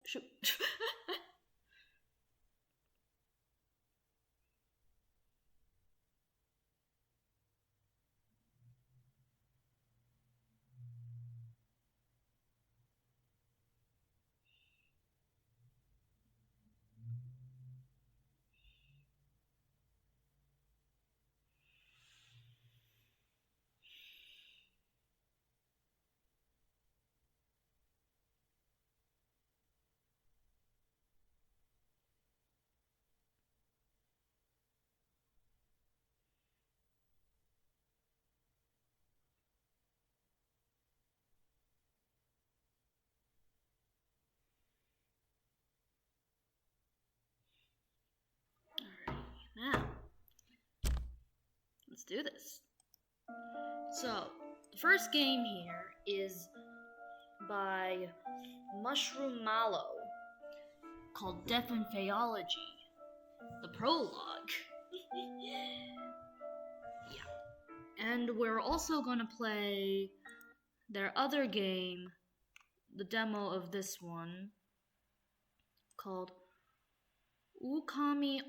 Shoot. Alright, now let's do this. So, the first game here is by Mushroom Mallow called Death and Phaeology. The prologue. Yeah. And we're also gonna play their other game, the demo of this one, called Okami.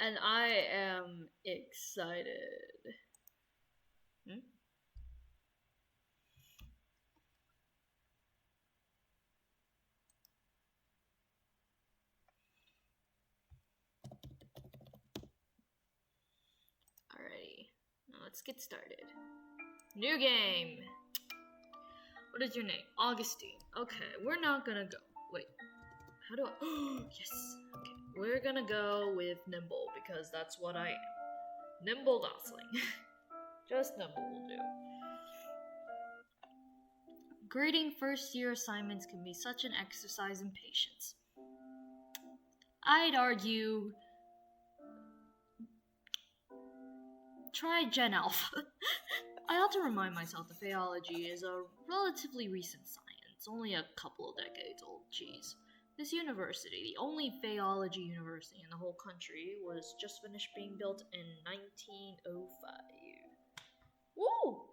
And I am excited. Alrighty, now let's get started. New game! What is your name? Augustine. Okay, we're not gonna go. Wait, how do I? Yes! Okay, we're gonna go with Nimble because that's what I am. Nimble Gosling. Just Nimble will do. Grading first year assignments can be such an exercise in patience. I'd argue try Gen Alpha. I ought to remind myself that Phaeology is a relatively recent science, only a couple of decades old, geez. This university, the only Phaeology university in the whole country, was just finished being built in 1905. Woo!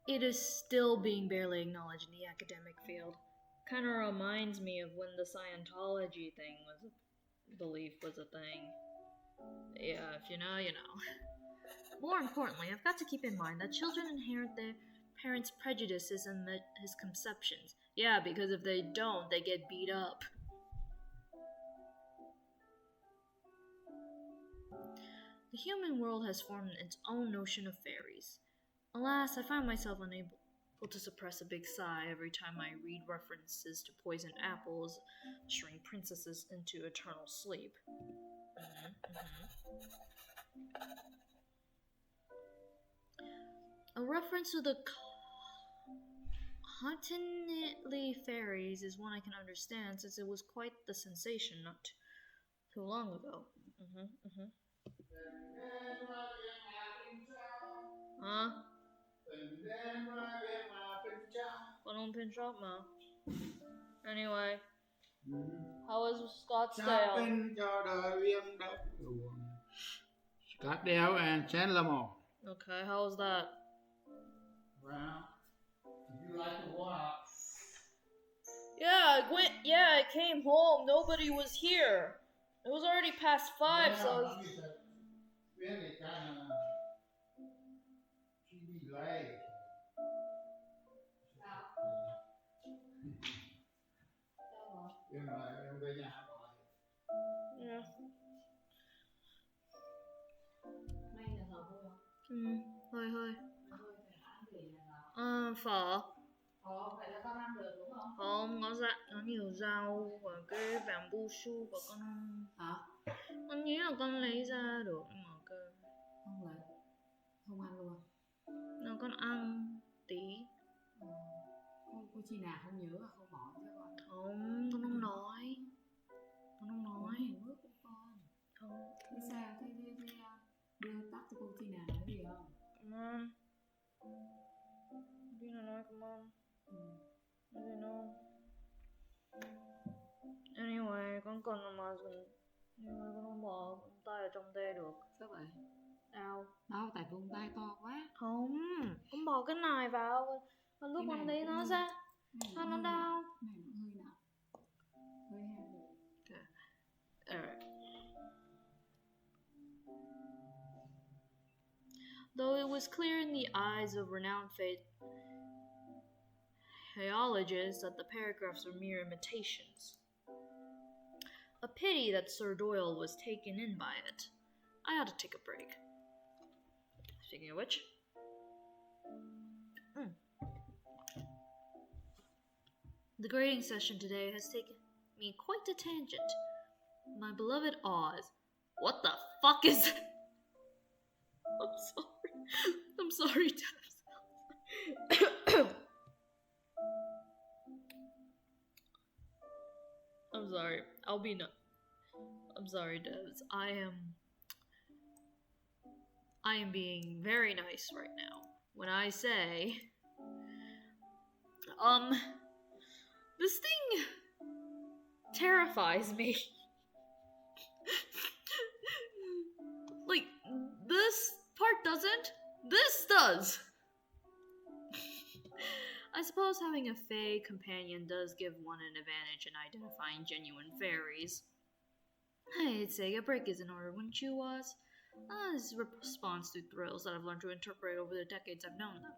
It is still being barely acknowledged in the academic field. Kind of reminds me of when the Scientology thing was belief was a thing. Yeah, if you know, you know. More importantly, I've got to keep in mind that children inherit their parents' prejudices and misconceptions. Yeah, because if they don't, they get beat up. The human world has formed its own notion of fairies. Alas, I find myself unable to suppress a big sigh every time I read references to poisoned apples, ushering princesses into eternal sleep. A reference to the Hauntingly Fairies is one I can understand since it was quite the sensation not too long ago. Huh? Con không pin shop mà. Anyway, how was Scottsdale? Scottsdale and San Lamont. Okay, how was that? Well, if you like to walk. Yeah, I came home. Nobody was here. It was already past 5, Yeah, so. really kind of TV late. Nhưng mà em về nhà rồi. Yeah. Hơi hơi. Phở. Vậy là con ăn được đúng không? Không, nó nhiều rau và cái bamboo soup và con Hả? con nghĩ là con lấy ra được nhưng mà Không lấy. Không ăn luôn. nó con ăn tí. Cô chị nào không nhớ là không bỏ cho con. Không, con không nói. Con không nói. Nước của con. Không. Thế sao? Thế đưa tắt cho cô chị nào nói gì không? Come on. Đi nào nói come on. You know. Anyway, con cần mà nhưng mà con không bỏ tay ở trong tay được. Sao vậy? Đau. Đau tại vùng tay to quá. Không, con bỏ cái này vào và lúc Cái con này thấy cũng nó hơi- ra Cái nó hơi đau. nặng. Cái này nó hơi nặng. Hơi heavy. Alright. Though it was clear in the eyes of renowned philologists that the paragraphs were mere imitations. A pity that Sir Doyle was taken in by it. I ought to take a break. Speaking of which. The grading session today has taken me quite a tangent. My beloved Oz. What the fuck is it? I'm sorry, Debs. I'm sorry. I'm sorry, Debs. I am being very nice right now. When I say, this thing terrifies me. Like, this part doesn't, this does. I suppose having a fae companion does give one an advantage in identifying genuine fairies. I'd say a break is in order, wouldn't you, Oz? As a response to thrills that I've learned to interpret over the decades I've known them.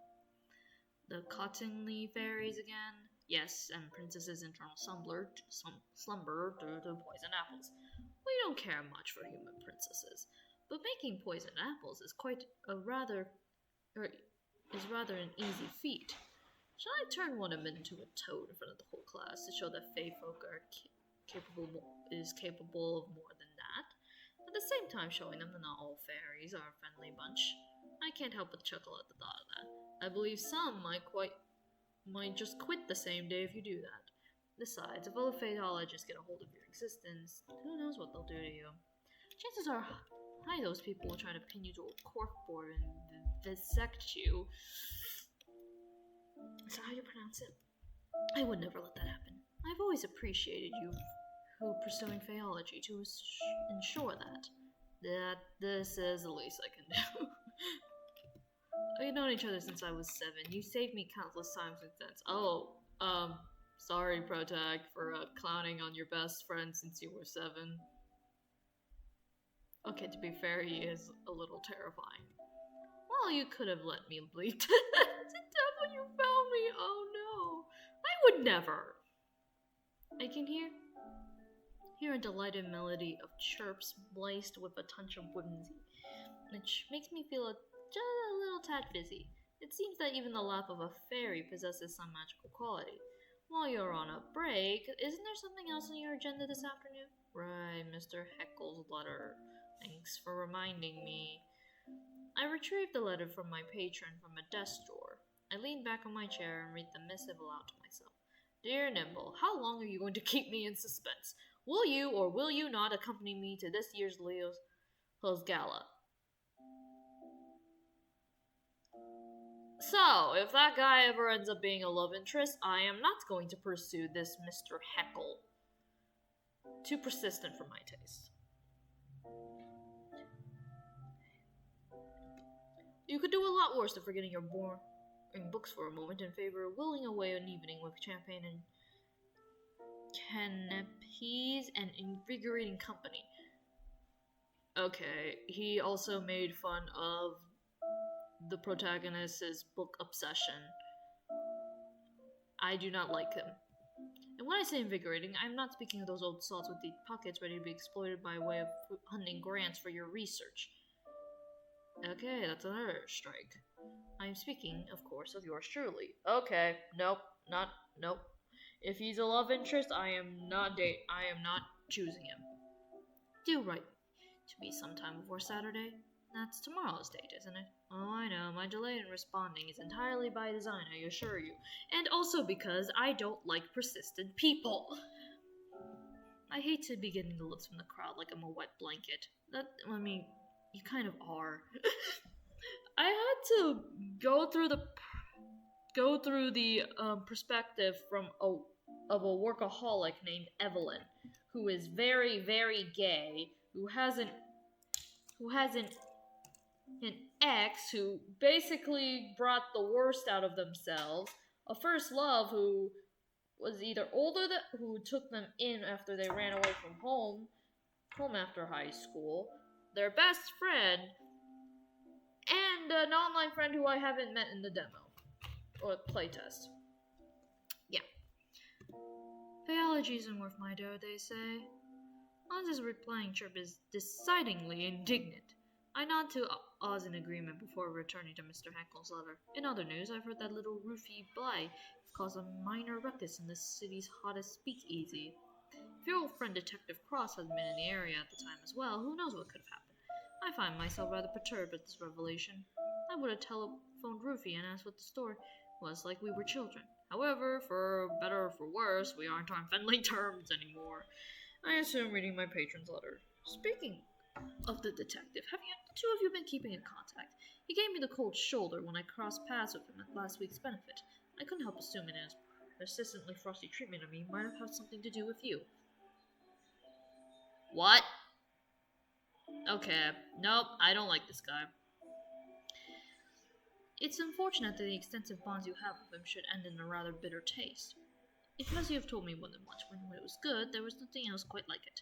The Cottonley fairies again? Yes, and Princess's internal slumber due to poison apples. We don't care much for human princesses, but making poisoned apples is rather an easy feat. Shall I turn one of them into a toad in front of the whole class to show that fae folk are capable of more than that? At the same time showing them that not all fairies are a friendly bunch. I can't help but chuckle at the thought of that. I believe some might just quit the same day if you do that. Besides, if other faeologists get a hold of your existence, who knows what they'll do to you. Chances are high those people will try to pin you to a corkboard and dissect you. Is that how you pronounce it? I would never let that happen. I've always appreciated you who pursuing phaeology to ensure that this is the least I can do. We've known each other since I was 7. You saved me countless times since then. Oh, sorry, Protag, for clowning on your best friend since you were 7. Okay, to be fair, he is a little terrifying. Well, you could have let me bleed to death when you found me. Oh no, I would never. I can hear a delighted melody of chirps laced with a touch of whimsy, which makes me feel just a little tad fizzy. It seems that even the laugh of a fairy possesses some magical quality. While you're on a break, isn't there something else on your agenda this afternoon? Right, Mr. Heckle's letter. Thanks for reminding me. I retrieved the letter from my patron from a desk drawer. I leaned back on my chair and read the missive aloud to myself. Dear Nimble, how long are you going to keep me in suspense? Will you or will you not accompany me to this year's Leo's Gala? So, if that guy ever ends up being a love interest, I am not going to pursue this Mr. Heckle. Too persistent for my taste. You could do a lot worse than forgetting your boring books for a moment in favor of whiling away an evening with champagne and canapes and invigorating company. Okay, he also made fun of the protagonist's book obsession. I do not like him. And when I say invigorating, I'm not speaking of those old salts with deep pockets ready to be exploited by way of hunting grants for your research. Okay, that's another strike. I'm speaking, of course, of yours truly. Okay, nope. If he's a love interest, I am not choosing him. Do write to me sometime before Saturday. That's tomorrow's date, isn't it? Oh, I know. My delay in responding is entirely by design, I assure you. And also because I don't like persistent people. I hate to be getting the looks from the crowd like I'm a wet blanket. You kind of are. I had to go through go through the perspective of a workaholic named Evelyn, who is very, very gay, who has an ex who basically brought the worst out of themselves, a first love who was either who took them in after they ran away from home after high school, their best friend, and an online friend who I haven't met in the demo or playtest. Yeah. Biology isn't worth my dough, they say. Oz's replying chirp is decidedly indignant. I nod to Oz in agreement before returning to Mr. Henkel's letter. In other news, I've heard that little Rufy Bly caused a minor ruckus in the city's hottest speakeasy. If your old friend Detective Cross had been in the area at the time as well, who knows what could have happened. I find myself rather perturbed at this revelation. I would have telephoned Rufy and asked what the story was, like we were children. However, for better or for worse, we aren't on friendly terms anymore. I assume reading my patron's letter. Speaking of the detective, have the two of you been keeping in contact? He gave me the cold shoulder when I crossed paths with him at last week's benefit. I couldn't help assuming his persistently frosty treatment of me might have had something to do with you. What? Okay, nope, I don't like this guy. It's unfortunate that the extensive bonds you have with him should end in a rather bitter taste. Because you have told me more than once when it was good, there was nothing else quite like it.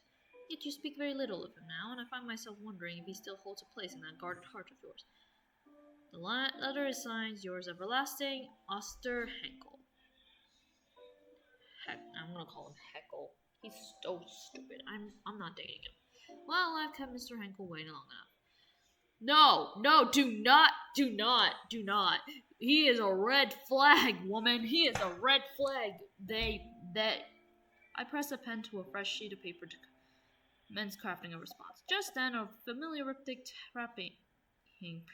Yet you speak very little of him now, and I find myself wondering if he still holds a place in that guarded heart of yours. The letter is signed yours everlasting, Oster Henkel. I'm gonna call him Heckle. He's so stupid. I'm not dating him. Well, I've kept Mr. Henkel waiting long enough. No, do not. He is a red flag, woman. He is a red flag. I press a pen to a fresh sheet of paper to commence crafting a response. Just then, a familiar rhythmic tapping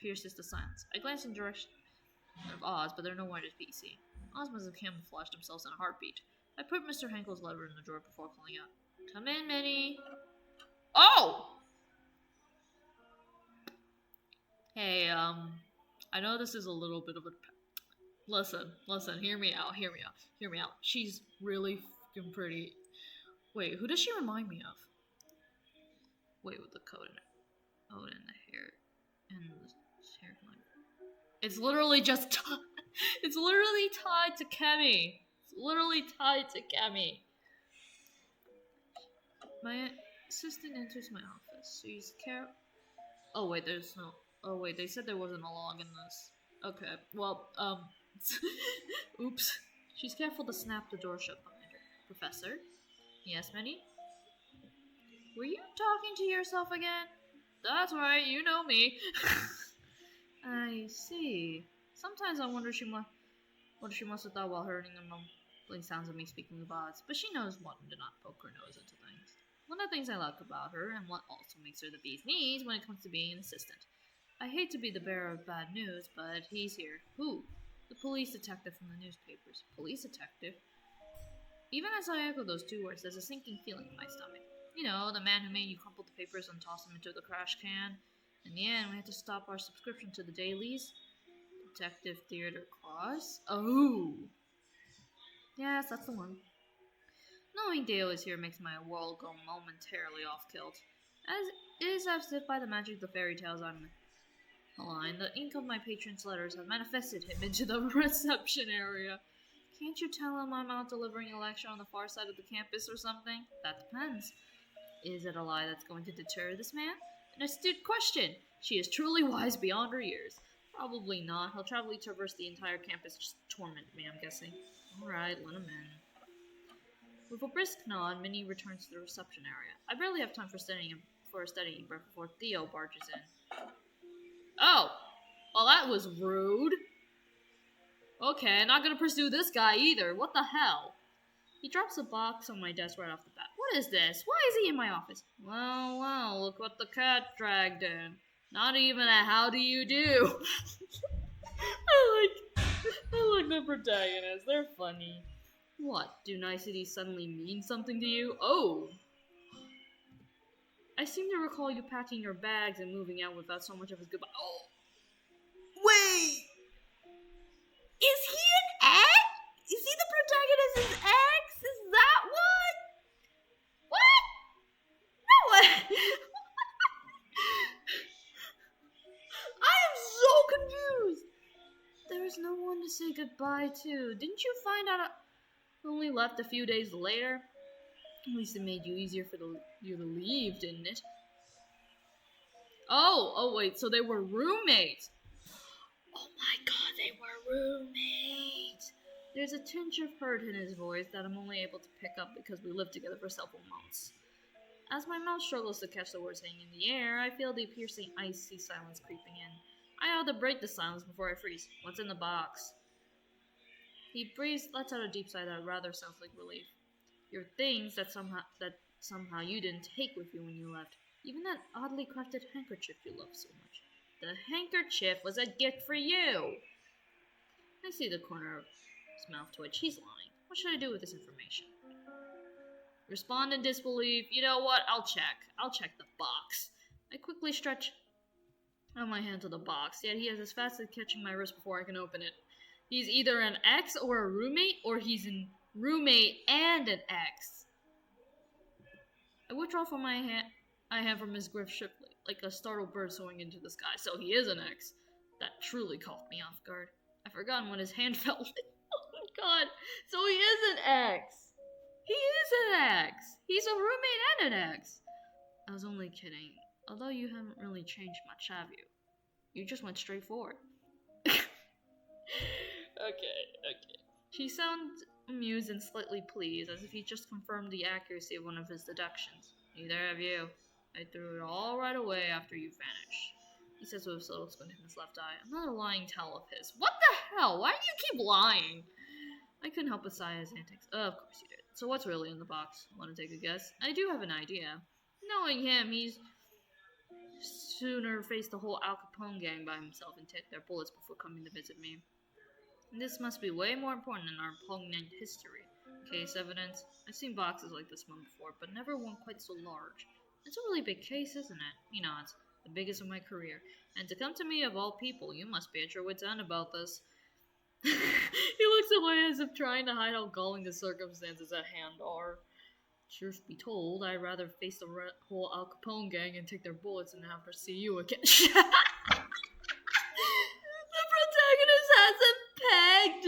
pierces the silence. I glance in the direction of Oz, but there are nowhere to be seen. Oz must have camouflaged themselves in a heartbeat. I put Mr. Henkel's letter in the drawer before calling out, "Come in, Minnie." Oh! Hey, I know this is a little bit of a... Listen, hear me out. She's really fucking pretty. Wait, who does she remind me of? Wait, with the coat in it. Oh, and the hair. And the hairline. It's literally just... it's literally tied to Kemi. My assistant enters my office. She's Oh, wait, there's no... Oh, wait, they said there wasn't a log in this. Okay, well, oops. She's careful to snap the door shut behind her. Professor? Yes, Minnie? Were you talking to yourself again? That's right, you know me. I see. Sometimes I wonder what she must have thought while hearing the mumbling sounds of me speaking with Oz. But she knows what to not poke her nose into things. One of the things I like about her, and what also makes her the bee's knees when it comes to being an assistant. I hate to be the bearer of bad news, but he's here. Who? The police detective from the newspapers. Police detective? Even as I echo those two words, there's a sinking feeling in my stomach. You know, the man who made you crumple the papers and toss them into the trash can. In the end, we had to stop our subscription to the dailies. Detective Theodore Cross? Oh! Yes, that's the one. Knowing Dale is here makes my world go momentarily off-kilt. As it is as if by the magic of the fairy tales I'm aligned, the ink of my patron's letters have manifested him into the reception area. Can't you tell him I'm out delivering a lecture on the far side of the campus or something? That depends. Is it a lie that's going to deter this man? An astute question. She is truly wise beyond her years. Probably not. He'll probably traverse the entire campus just to torment me, I'm guessing. Alright, let him in. With a brisk nod, Minnie returns to the reception area. I barely have time for a studying break before Theo barges in. Oh! Well, that was rude. Okay, not gonna pursue this guy either. What the hell? He drops a box on my desk right off the bat. What is this? Why is he in my office? Well, look what the cat dragged in. Not even a how do you do. I like the protagonists. They're funny. What? Do niceties suddenly mean something to you? Oh! I seem to recall you packing your bags and moving out without so much of a goodbye. Oh! Wait! Is he an there's no one to say goodbye to. Didn't you find out I only left a few days later? At least it made you easier for you to leave, didn't it? Oh, wait, so they were roommates. Oh my god, they were roommates. There's a tinge of hurt in his voice that I'm only able to pick up because we lived together for several months. As my mouth struggles to catch the words hanging in the air, I feel the piercing, icy silence creeping in. I ought to break the silence before I freeze. What's in the box? He breathes, lets out a deep sigh that rather sounds like relief. Your things that somehow you didn't take with you when you left. Even that oddly crafted handkerchief you love so much. The handkerchief was a gift for you! I see the corner of his mouth twitch. He's lying. What should I do with this information? Respond in disbelief. You know what? I'll check the box. I quickly stretch out my hand to the box, yet he is as fast as catching my wrist before I can open it. He's either an ex or a roommate, or he's a roommate and an ex. I withdraw from my hand from his grip swiftly, like a startled bird soaring into the sky. So he is an ex. That truly caught me off guard. I'd forgotten when his hand felt. Oh my god. So he is an ex. He is an ex. He's a roommate and an ex. I was only kidding. Although you haven't really changed much, have you? You just went straight forward. Okay. She sounds amused and slightly pleased, as if he just confirmed the accuracy of one of his deductions. Neither have you. I threw it all right away after you vanished. He says with a subtle squint in his left eye. I'm not a lying tell of his. What the hell? Why do you keep lying? I couldn't help but sigh at his antics. Of course you did. So what's really in the box? Want to take a guess? I do have an idea. Knowing him, he's sooner face the whole Al Capone gang by himself and take their bullets before coming to visit me. This must be way more important in our poignant history. Case evidence? I've seen boxes like this one before, but never one quite so large. It's a really big case, isn't it? He nods. The biggest of my career. And to come to me of all people, you must be at your wit's end about this. He looks away as if trying to hide how galling the circumstances at hand are. Truth be told, I'd rather face the whole Al Capone gang and take their bullets than have to see you again. The protagonist has him pegged!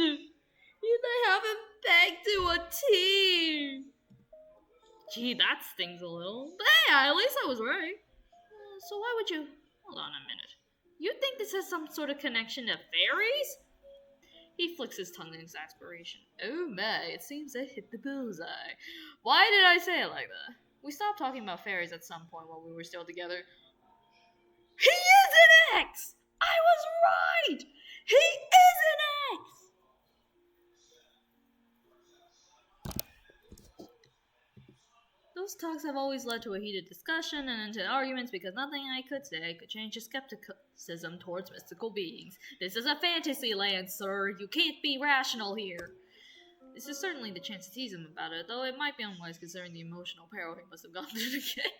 They have him pegged to a T! Gee, that stings a little. But hey, at least I was right. So why would you... Hold on a minute. You think this has some sort of connection to fairies? He flicks his tongue in exasperation. Oh my, it seems I hit the bullseye. Why did I say it like that? We stopped talking about fairies at some point while we were still together. He is an ex! I was right! He is an ex! Those talks have always led to a heated discussion and into arguments because nothing I could say could change his skepticism towards mystical beings. This is a fantasy land, sir. You can't be rational here. This is certainly the chance to tease him about it, though it might be unwise considering the emotional peril he must have gone through to get.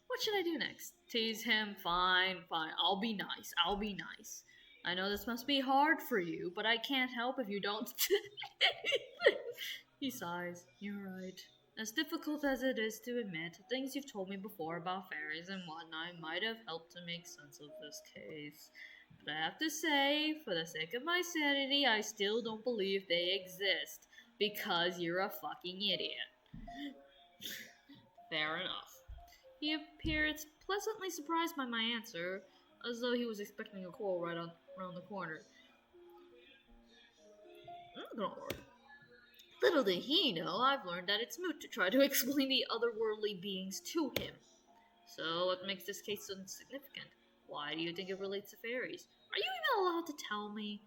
What should I do next? Tease him? Fine. I'll be nice. I know this must be hard for you, but I can't help if you don't. He sighs. You're right. As difficult as it is to admit, things you've told me before about fairies and whatnot might have helped to make sense of this case. But I have to say, for the sake of my sanity, I still don't believe they exist. Because you're a fucking idiot. Fair enough. He appeared pleasantly surprised by my answer, as though he was expecting a quarrel right around the corner. Little did he know, I've learned that it's moot to try to explain the otherworldly beings to him. So, what makes this case so significant? Why do you think it relates to fairies? Are you even allowed to tell me?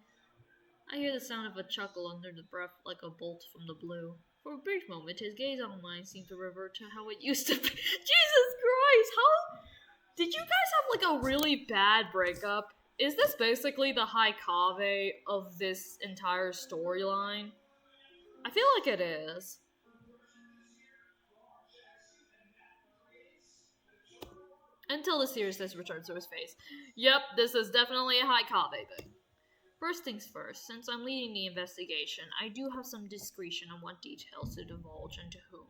I hear the sound of a chuckle under the breath like a bolt from the blue. For a brief moment, his gaze on mine seemed to revert to how it used to be. Jesus Christ, how... Did you guys have, like, a really bad breakup? Is this basically the Haikave of this entire storyline? I feel like it is. Until the seriousness returns to his face. Yep, this is definitely a Haikave thing. First things first, since I'm leading the investigation, I do have some discretion on what details to divulge and to whom.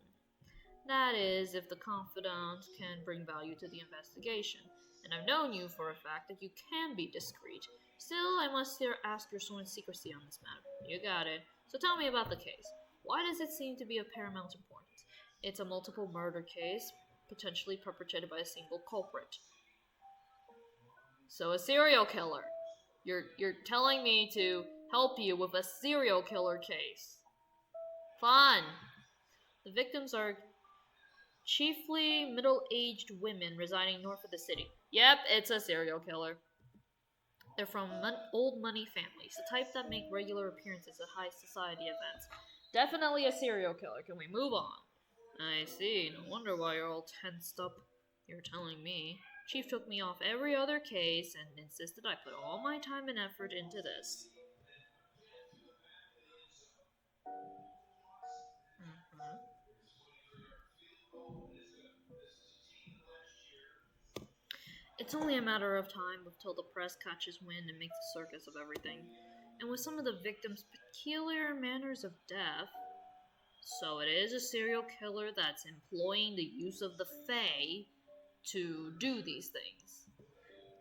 That is, if the confidant can bring value to the investigation. And and I've known you for a fact that you can be discreet. Still, I must here ask your sworn secrecy on this matter. You got it. So tell me about the case. Why does it seem to be of paramount importance? It's a multiple murder case, potentially perpetrated by a single culprit. So a serial killer. You're telling me to help you with a serial killer case. Fun. The victims are chiefly middle-aged women residing north of the city. Yep, it's a serial killer. They're from old money families, the type that make regular appearances at high society events. Definitely a serial killer. Can we move on? I see. No wonder why you're all tensed up. You're telling me. Chief took me off every other case and insisted I put all my time and effort into this. It's only a matter of time until the press catches wind and makes a circus of everything. And with some of the victims' peculiar manners of death, so it is a serial killer that's employing the use of the Fae to do these things.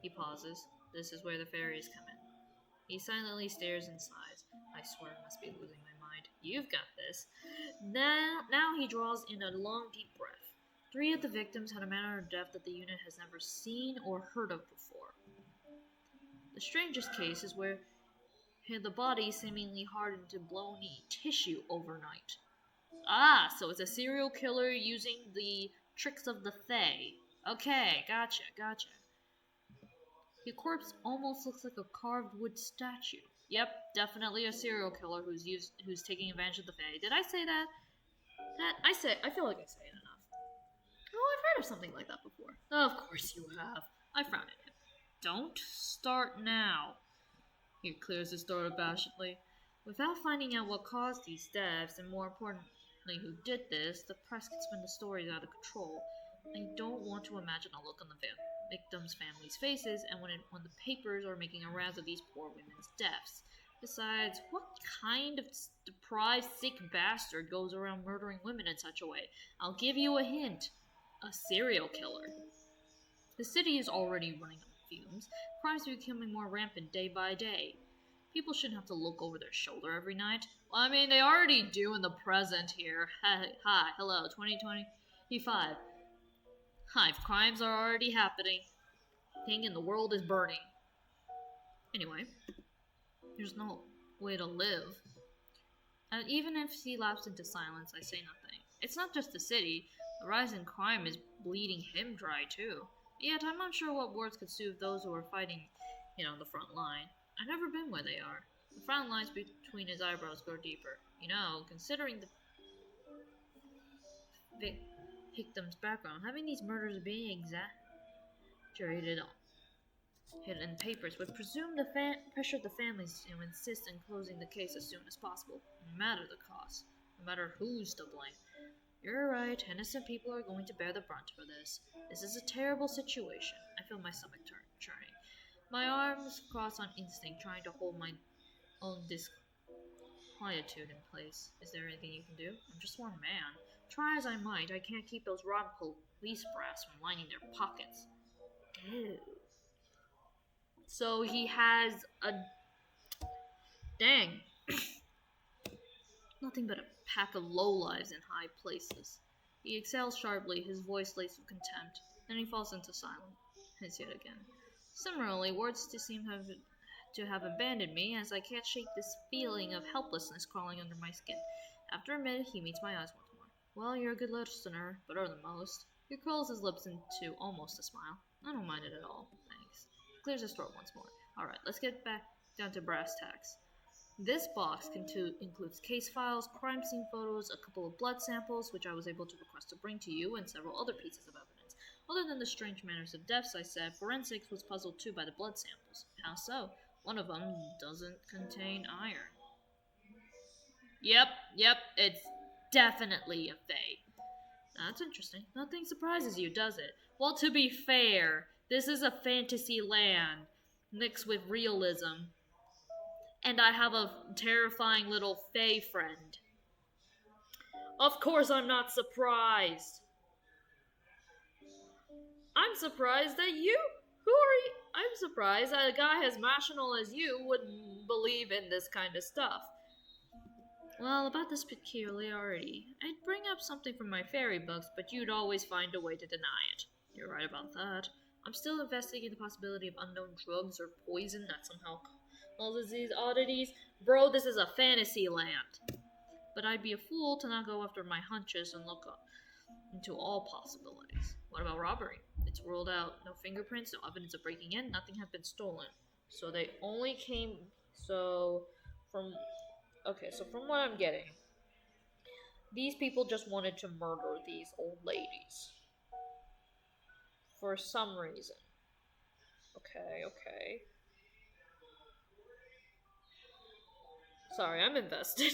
He pauses. This is where the fairies come in. He silently stares and sighs. I swear I must be losing my mind. You've got this. Now he draws in a long, deep breath. 3 of the victims had a manner of death that the unit has never seen or heard of before. The strangest case is where the body seemingly hardened to bony tissue overnight. Ah, so it's a serial killer using the tricks of the Fae. Okay, gotcha. The corpse almost looks like a carved wood statue. Yep, definitely a serial killer who's taking advantage of the Fae. Did I say that? I feel like I say it enough. Oh, I've heard of something like that before. Of course you have. I frowned at him. Don't start now. He clears his throat abashedly. Without finding out what caused these deaths, and more importantly who did this, the press can spin the stories out of control. I don't want to imagine a look on the victims' families' faces, and when the papers are making a round of these poor women's deaths. Besides, what kind of deprived, sick bastard goes around murdering women in such a way? I'll give you a hint. A serial killer. The city is already running on fumes. Crimes are becoming more rampant day by day. People shouldn't have to look over their shoulder every night. Well, I mean, they already do in the present here. Hi, hello, 2025. Hi, crimes are already happening. And the world is burning. Anyway, there's no way to live. And even if he lapsed into silence, I say nothing. It's not just the city. The rise in crime is bleeding him dry, too. Yet I'm not sure what words could soothe those who are fighting, the front line. I've never been where they are. The frown lines between his eyebrows grow deeper. Considering the victim's background, having these murders being exaggerated hidden papers would presume the pressure the families to insist on closing the case as soon as possible, no matter the cost, no matter who's to blame. You're right, innocent people are going to bear the brunt for this. This is a terrible situation. I feel my stomach churning. My arms cross on instinct, trying to hold my own disquietude in place. Is there anything you can do? I'm just one man. Try as I might, I can't keep those rotten police brass from lining their pockets. Ew. So he has a... Dang. Nothing but a pack of lowlives in high places. He exhales sharply, his voice laced with contempt. Then he falls into silence yet again. Similarly, words seem to have abandoned me, as I can't shake this feeling of helplessness crawling under my skin. After a minute, he meets my eyes once more. Well, you're a good listener, better than most. He curls his lips into almost a smile. I don't mind it at all, thanks. He clears his throat once more. Alright, let's get back down to brass tacks. This box includes case files, crime scene photos, a couple of blood samples, which I was able to request to bring to you, and several other pieces of evidence. Other than the strange manners of deaths, I said, forensics was puzzled too by the blood samples. How so? One of them doesn't contain iron. Yep, it's definitely a Fae. That's interesting. Nothing surprises you, does it? Well, to be fair, this is a fantasy land mixed with realism. And I have a terrifying little Fae friend. Of course I'm not surprised. I'm surprised at you. Who are you? I'm surprised that a guy as rational as you would believe in this kind of stuff. Well, about this peculiarity, I'd bring up something from my fairy books, but you'd always find a way to deny it. You're right about that. I'm still investigating the possibility of unknown drugs or poison that somehow causes these oddities. Bro, this is a fantasy land. But I'd be a fool to not go after my hunches and look into all possibilities. What about robbery? It's ruled out. No fingerprints, no evidence of breaking in, nothing had been stolen. So they only came. From what I'm getting, these people just wanted to murder these old ladies. For some reason. Okay. Sorry, I'm invested.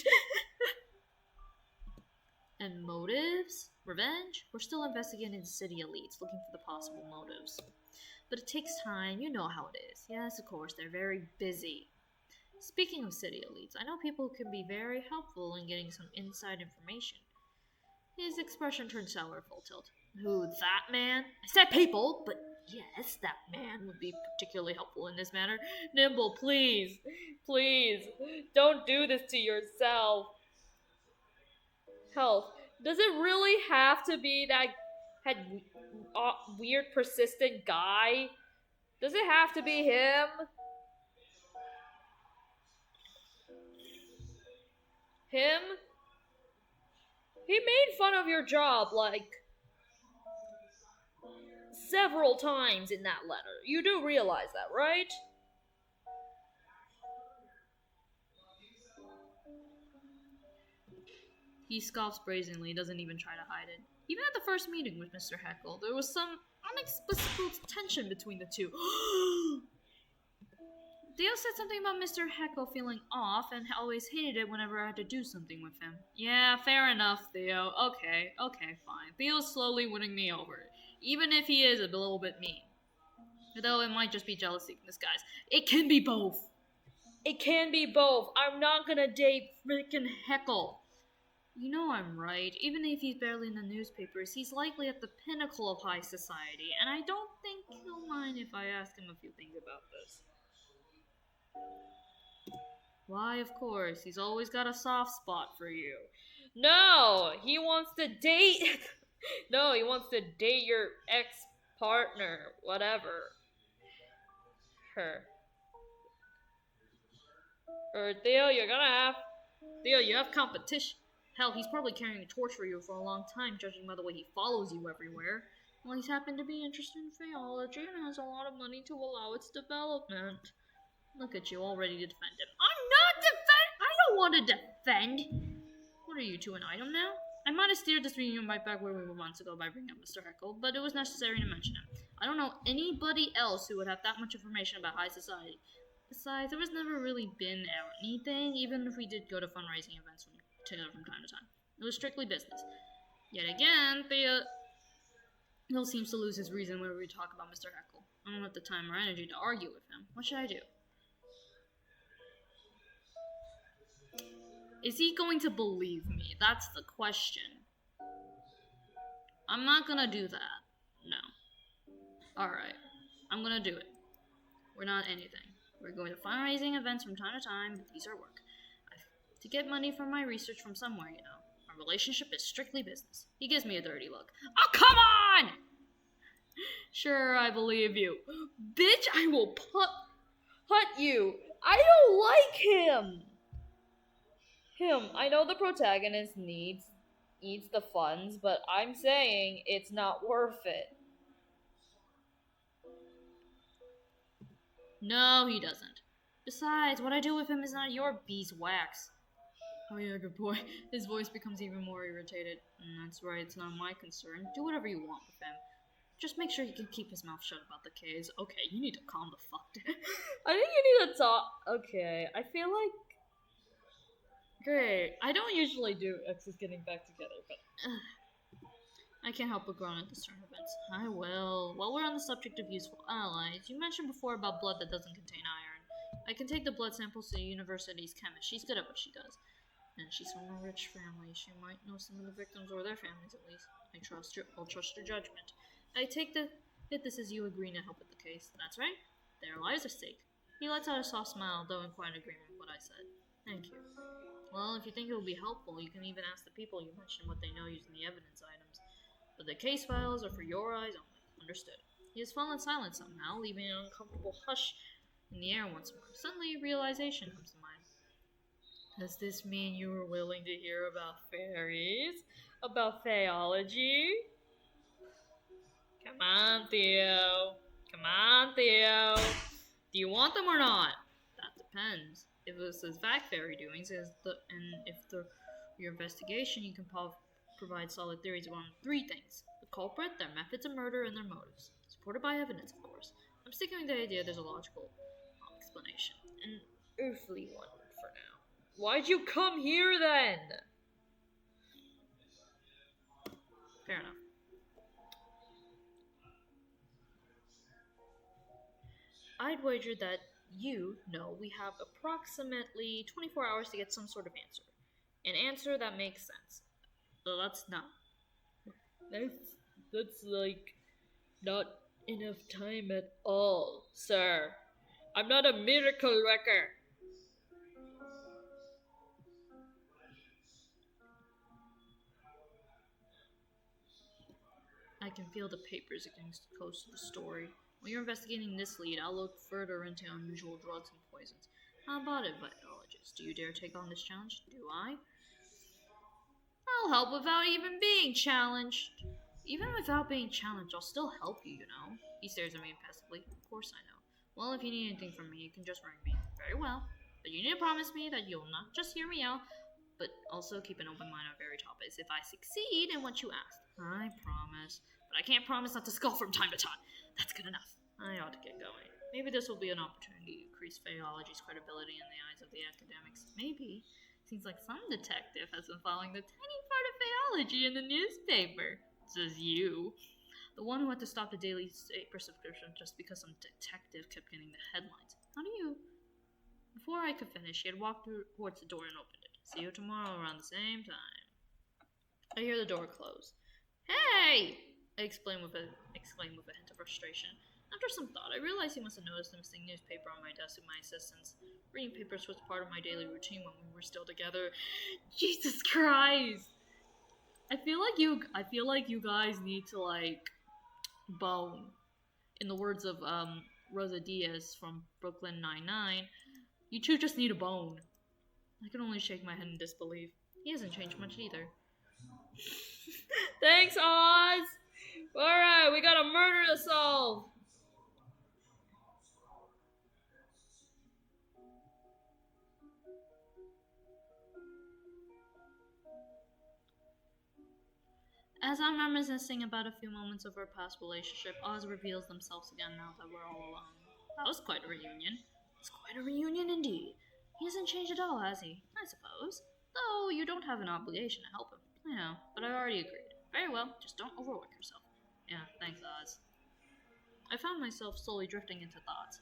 And motives? Revenge? We're still investigating the city elites, looking for the possible motives. But it takes time, you know how it is. Yes, of course, they're very busy. Speaking of city elites, I know people who can be very helpful in getting some inside information. His expression turned sour full tilt. Who, that man? I said people, but yes, that man would be particularly helpful in this matter. Nimble, please, don't do this to yourself. Health. Does it really have to be that weird, persistent guy? Does it have to be him? Him? He made fun of your job, like, several times in that letter. You do realize that, right? He scoffs brazenly, doesn't even try to hide it. Even at the first meeting with Mr. Heckle, there was some unexplicable tension between the two. Theo said something about Mr. Heckle feeling off and always hated it whenever I had to do something with him. Yeah, fair enough, Theo. Okay, fine. Theo's slowly winning me over, even if he is a little bit mean. Though it might just be jealousy in disguise. It can be both. I'm not gonna date frickin' Heckle. You know I'm right. Even if he's barely in the newspapers, he's likely at the pinnacle of high society, and I don't think he'll mind if I ask him a few things about this. Why, of course, he's always got a soft spot for you. No, he wants to date... No, he wants to date your ex-partner, whatever. Her. Or Theo, you have competition. Hell, he's probably carrying a torch for you for a long time, judging by the way he follows you everywhere. Well, he's happened to be interested in theology and has a lot of money to allow its development. Look at you, all ready to defend him. I don't want to defend! What are you two, an item now? I might have steered this reunion right back where we were months ago by bringing up Mr. Heckle, but it was necessary to mention him. I don't know anybody else who would have that much information about high society. Besides, there was never really been anything, even if we did go to fundraising events together from time to time. It was strictly business. Yet again, Theo seems to lose his reason whenever we talk about Mr. Heckle. I don't have the time or energy to argue with him. What should I do? Is he going to believe me? That's the question. I'm not gonna do that. No. Alright. I'm gonna do it. We're not anything. We're going to fundraising events from time to time, but these are work. I have to get money from my research from somewhere, you know. Our relationship is strictly business. He gives me a dirty look. Oh, come on! Sure, I believe you. Bitch, I will put you. I don't like him. I know the protagonist needs the funds, but I'm saying it's not worth it. No, he doesn't. Besides, what I do with him is not your beeswax. Oh yeah, good boy. His voice becomes even more irritated. That's right, it's not my concern. Do whatever you want with him. Just make sure he can keep his mouth shut about the K's. Okay, you need to calm the fuck down. I think you need to talk. Okay, I feel like... Great. I don't usually do exes getting back together, but... I can't help but groan at the certain events. I will. While we're on the subject of useful allies, you mentioned before about blood that doesn't contain iron. I can take the blood samples to the university's chemist. She's good at what she does. And she's from a rich family. She might know some of the victims or their families at least. I'll trust your judgment. I take the Yet this is you agreeing to help with the case. That's right. Their lives are at stake. He lets out a soft smile, though in quite agreement with what I said. Thank you. Well, if you think it will be helpful, you can even ask the people you mentioned what they know using the evidence items. But the case files are for your eyes only. Understood. He has fallen silent somehow, leaving an uncomfortable hush in the air once more. Suddenly, realization comes to mind. Does this mean you were willing to hear about fairies? About theology? Come on, Theo. Come on, Theo. Do you want them or not? That depends. If this is fact fairy doings, your investigation, you can provide solid theories on three things: the culprit, their methods of murder, and their motives, supported by evidence, of course. I'm sticking with the idea there's a logical explanation, an earthly one for now. Why'd you come here then? Fair enough. I'd wager that you know we have approximately 24 hours to get some sort of answer. An answer that makes sense. But that's not. That's like not enough time at all, sir. I'm not a miracle wrecker. I can feel the papers against the coast of the story. When you're investigating this lead, I'll look further into unusual drugs and poisons. How about it, biologist? Do you dare take on this challenge? Do I? I'll help without even being challenged. Even without being challenged, I'll still help you, you know. He stares at me impassively. Of course I know. Well, if you need anything from me, you can just ring me. Very well. But you need to promise me that you'll not just hear me out, but also keep an open mind on varied topics if I succeed in what you asked. I promise. But I can't promise not to scoff from time to time. That's good enough. I ought to get going. Maybe this will be an opportunity to increase Phaeology's credibility in the eyes of the academics. Maybe. Seems like some detective has been following the tiny part of Phaeology in the newspaper. Says you. The one who had to stop the daily paper subscription just because some detective kept getting the headlines. How do you... Before I could finish, he had walked towards the door and opened it. See you tomorrow around the same time. I hear the door close. Hey! I exclaimed with a hint of frustration. After some thought, I realized he must have noticed the missing newspaper on my desk with my assistants. Reading papers was part of my daily routine when we were still together. Jesus Christ! I feel like you guys need to, like, bone. In the words of Rosa Diaz from Brooklyn Nine-Nine, you two just need a bone. I can only shake my head in disbelief. He hasn't changed much either. Thanks, Oz! Alright, we got a murder to solve! As I'm reminiscing about a few moments of our past relationship, Oz reveals themselves again now that we're all alone. That was quite a reunion. It's quite a reunion indeed. He hasn't changed at all, has he? I suppose. Though you don't have an obligation to help him. I know, but I already agreed. Very well, just don't overwork yourself. Yeah, thanks, Oz. I found myself slowly drifting into thoughts.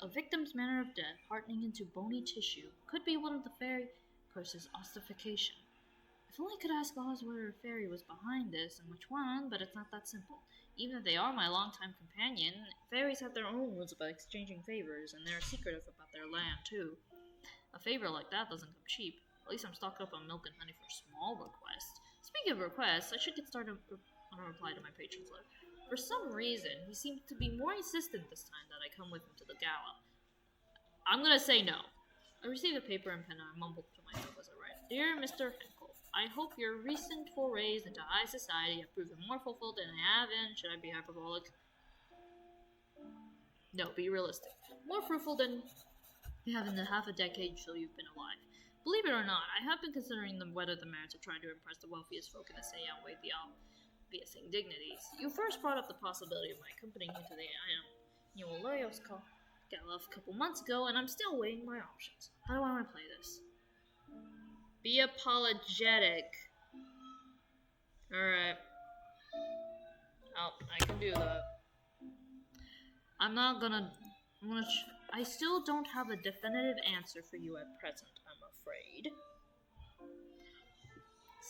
A victim's manner of death, hardening into bony tissue, could be one of the fairy curse's ossification. If only I could ask Oz whether a fairy was behind this and which one, but it's not that simple. Even if they are my longtime companion, fairies have their own rules about exchanging favors, and they're secretive about their land, too. A favor like that doesn't come cheap. At least I'm stocked up on milk and honey for small requests. Speaking of requests, I should get started on a reply to my patron's letter. For some reason, he seemed to be more insistent this time that I come with him to the gala. I'm gonna say no. I received a paper and pen and I mumbled to myself as I write. Dear Mr. Henkel, I hope your recent forays into high society have proven more fulfilled than I have in, should I be hyperbolic? No, be realistic. More fruitful than you have in the half a decade till you've been alive. Believe it or not, I have been considering whether the merits of trying to impress the wealthiest folk in the city outweigh the obvious indignities. You first brought up the possibility of my accompanying you to the annual Larios gala a couple months ago, and I'm still weighing my options. How do I want to play this? Be apologetic. Alright. Oh, I can do that. I still don't have a definitive answer for you at present, I'm afraid.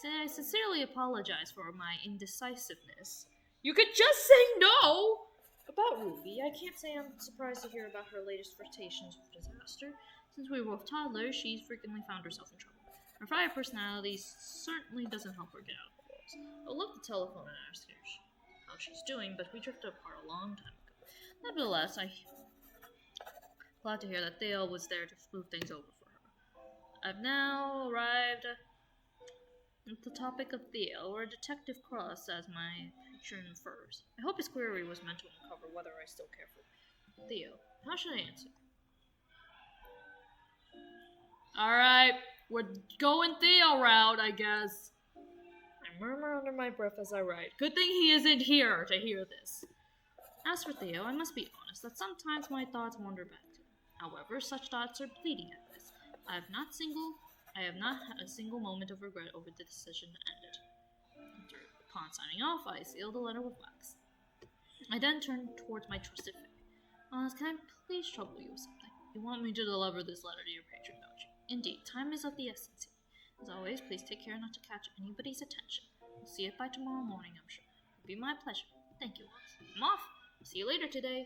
I sincerely apologize for my indecisiveness. You could just say no! About Ruby, I can't say I'm surprised to hear about her latest flirtations with disaster. Since we were both toddlers, she's frequently found herself in trouble. Her fire personality certainly doesn't help her get out of the walls. I would love to telephone and ask her how she's doing, but we drifted apart a long time ago. Nevertheless, I'm glad to hear that Theo was there to smooth things over for her. I've now arrived at the topic of Theo, or Detective Cross, as my patron infers. I hope his query was meant to uncover whether I still care for Theo. How should I answer? Alright, we're going Theo route, I guess. I murmur under my breath as I write. Good thing he isn't here to hear this. As for Theo, I must be honest that sometimes my thoughts wander back to him. However, such thoughts are fleeting at best. I have not had a single moment of regret over the decision to end it. Upon signing off, I sealed the letter with wax. I then turned towards my trusted figure. Can I please trouble you with something? You want me to deliver this letter to your patron, don't you? Indeed, time is of the essence here. As always, please take care not to catch anybody's attention. We'll see it by tomorrow morning, I'm sure. It'll be my pleasure. Thank you, Watts. I'm off. See you later today.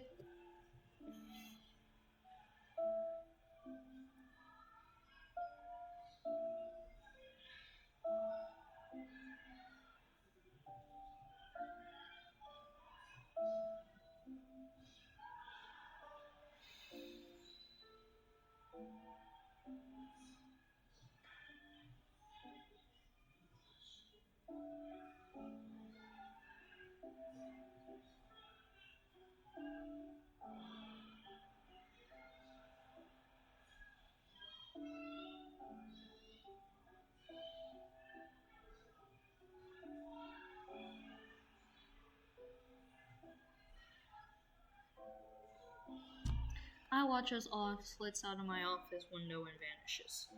I watch as Olive slits out of my office window and vanishes.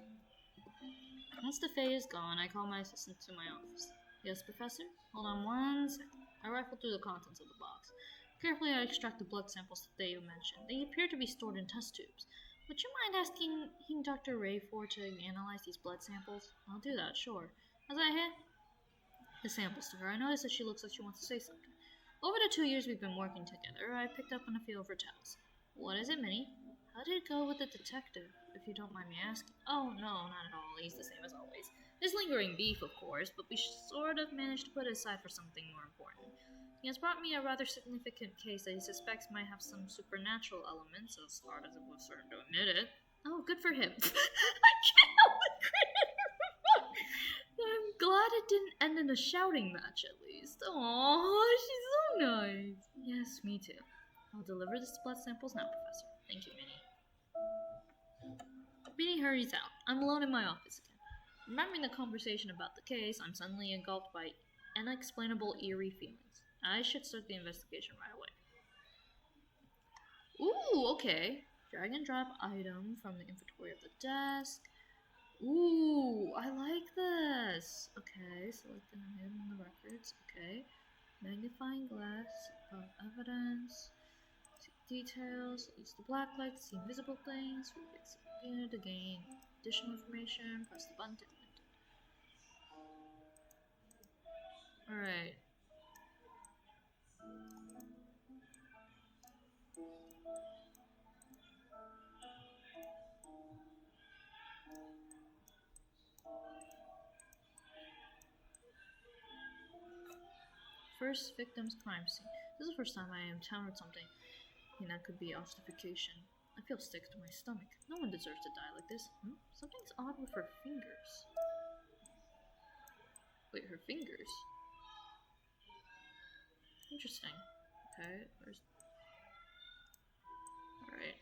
Once the Fae is gone, I call my assistant to my office. Yes, Professor? Hold on one second. I rifle through the contents of the box. Carefully, I extract the blood samples that they mentioned. They appear to be stored in test tubes. Would you mind asking Dr. Rayford to analyze these blood samples? I'll do that, sure. As I hand the samples to her, I notice that she looks like she wants to say something. Over the 2 years we've been working together, I picked up on a few of her tells. What is it, Minnie? How did it go with the detective, if you don't mind me asking? Oh, no, not at all. He's the same as always. There's lingering beef, of course, but we sort of managed to put it aside for something more important. He has brought me a rather significant case that he suspects might have some supernatural elements, as hard as it was for him to admit it. Oh, good for him. I can't help but grin. I'm glad it didn't end in a shouting match, at least. Aww, she's so nice. Yes, me too. I'll deliver the blood samples now, Professor. Thank you, Minnie. Minnie hurries out. I'm alone in my office again. Remembering the conversation about the case, I'm suddenly engulfed by unexplainable eerie feelings. I should start the investigation right away. Ooh, okay. Drag and drop item from the inventory of the desk. Ooh, I like this. Okay, select an item in the records. Okay. Magnifying glass, evidence. Details, use the black light to see invisible things, to gain additional information, press the button to enter. Alright. First victim's crime scene. This is the first time I encountered something that could be ossification. I feel sick to my stomach. No one deserves to die like this. Something's odd with her fingers. Wait, her fingers? Interesting. Okay, where's... Alright.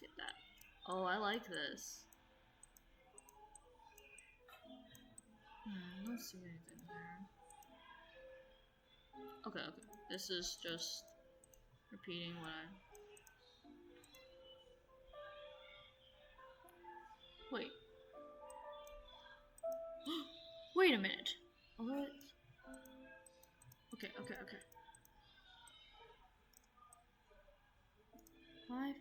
Get that. Oh, I like this. I don't see anything there. Okay. This is just repeating what I... Wait. Wait a minute. What? Okay. 5.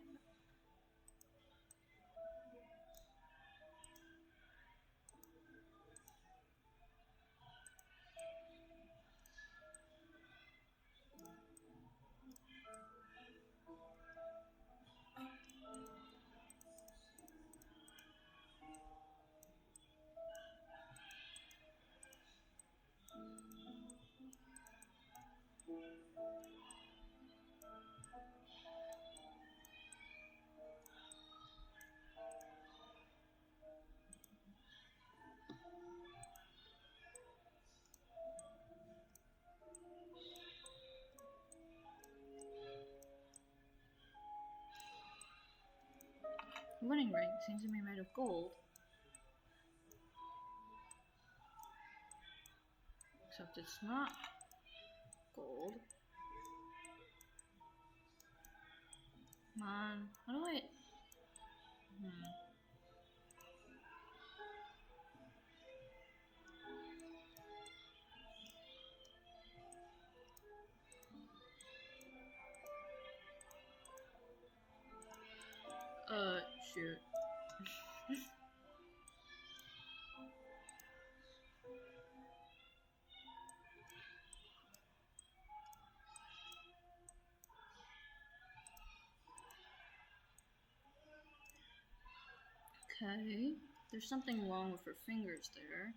wedding ring seems to be made of gold. Except it's not gold. Come on. How do I... Shoot. Okay, there's something wrong with her fingers there.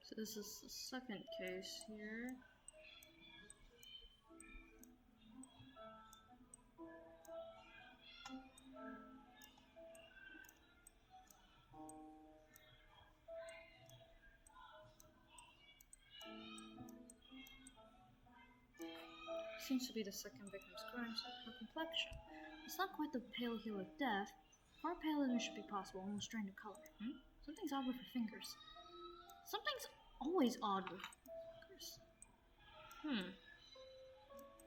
So this is the second case here. Seems to be the second victim's crime, so her complexion. It's not quite the pale hue of death. Far paler than should be possible, almost drained of color. Something's odd with her fingers. Something's always odd with fingers.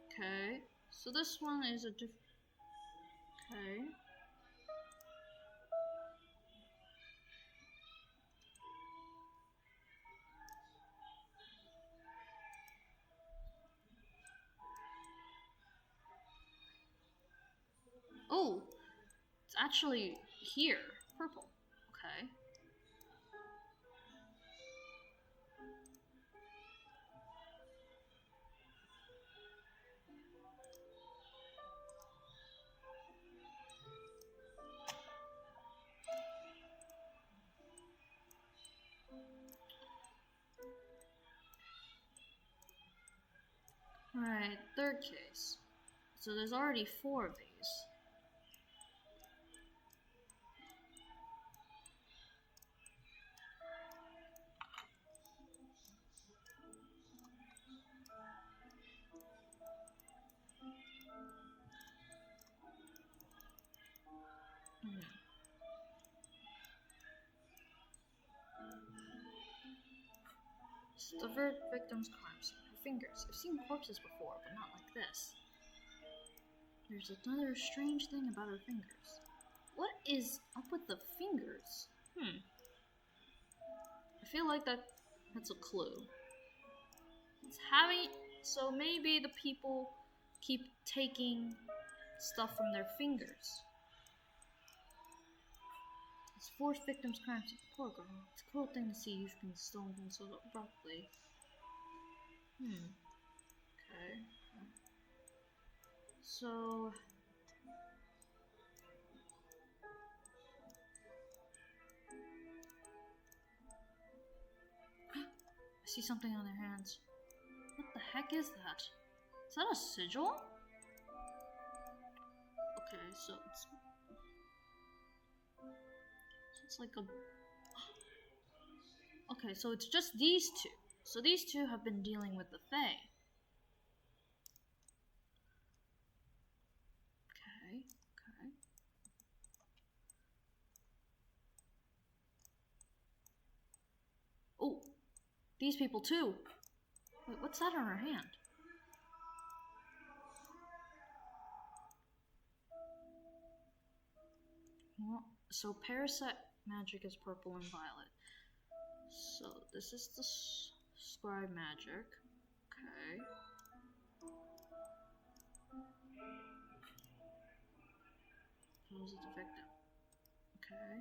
Okay, so this one is a different... Okay. Oh, it's actually here, purple. Okay. Alright, third case. So there's already 4 of these. It's the third victim's crime scene. Her fingers. I've seen corpses before, but not like this. There's another strange thing about her fingers. What is up with the fingers? I feel like that's a clue. It's having... So maybe the people keep taking stuff from their fingers. It's 4th victim's crime scene. Poor girl. It's a cruel thing to see you've been stolen from so abruptly. Okay. So... I see something on their hands. What the heck is that? Is that a sigil? Okay, so it's like a... Okay, so it's just these 2. So these 2 have been dealing with the Fae. Okay. Oh, these people too. Wait, what's that on her hand? Well, so parasite magic is purple and violet. So this is the scribe magic. Okay. How is it the victim? Okay.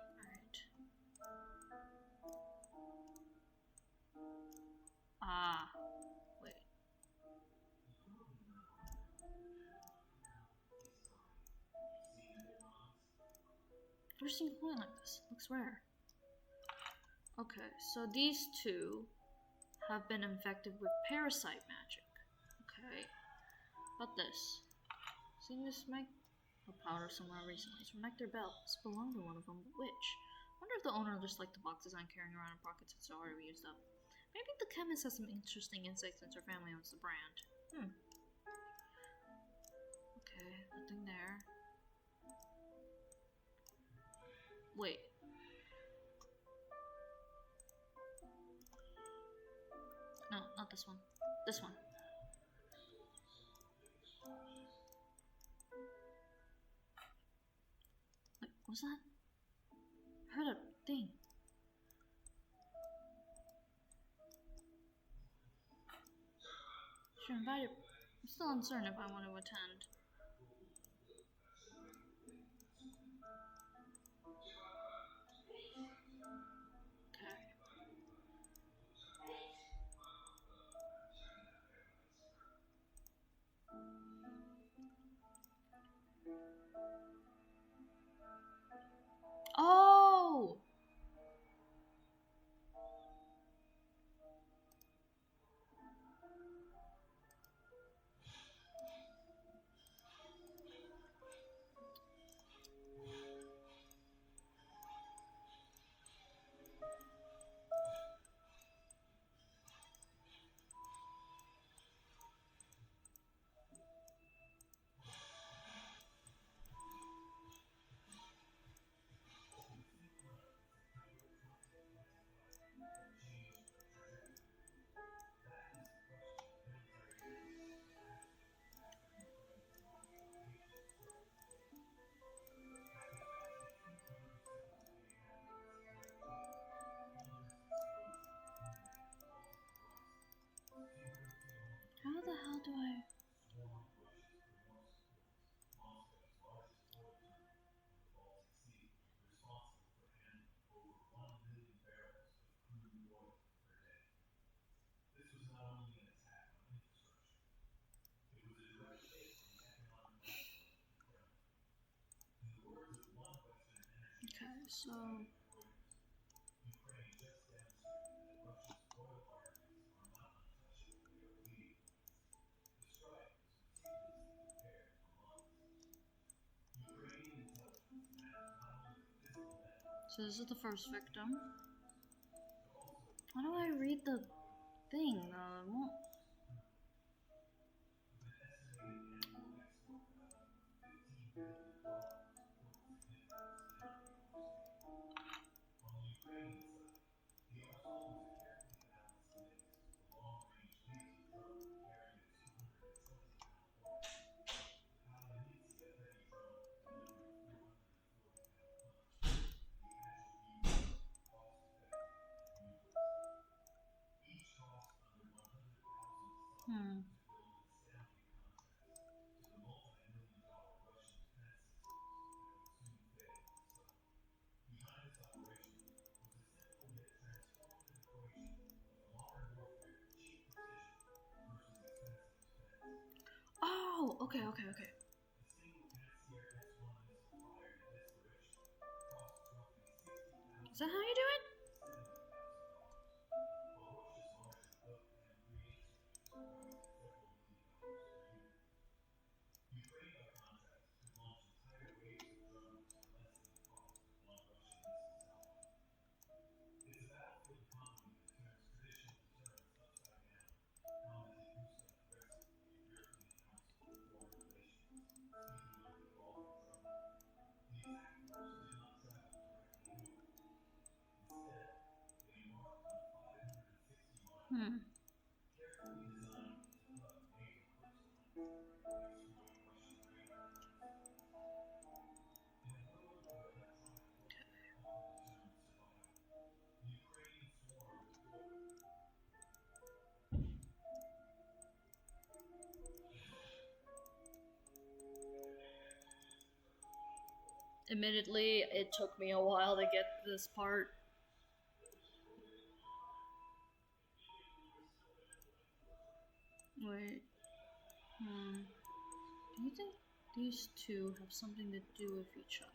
Alright. Ah. Wait. I've never seen a coin like this. It looks rare. Okay, so these 2 have been infected with parasite magic. Okay. About this. Seen this mag a powder somewhere recently. It's from Nectar Bell. This belonged to one of them, but which? Wonder if the owner just liked the boxes I'm carrying around in pockets. It's so hard to be used up. Maybe the chemist has some interesting insights since her family owns the brand. Okay, nothing there. Wait. No, not this one. This one. Wait, what's that? I heard a thing. Sure, invited. I'm still uncertain if I want to attend. Okay. Oh! How the hell do I... Okay, so... So this is the first victim. How do I read the thing? Oh, okay. Is that how you do it? Admittedly, it took me a while to get this part. Wait. Do you think these two have something to do with each other?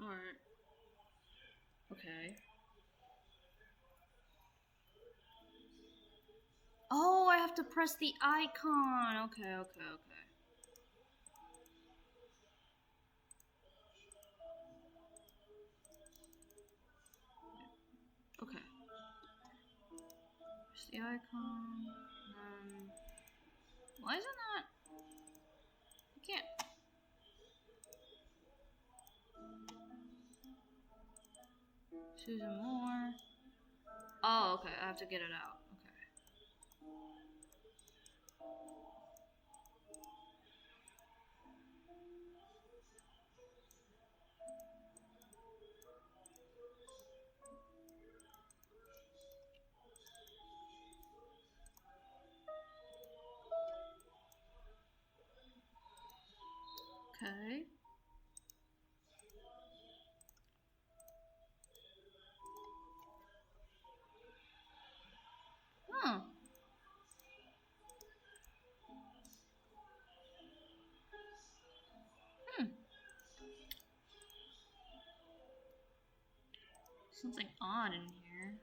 Alright. Okay. Oh, I have to press the icon. Okay. Okay. Press the icon. Why is it not? I can't. Susan Moore. Oh, okay. I have to get it out. Okay. Huh. Something odd in here.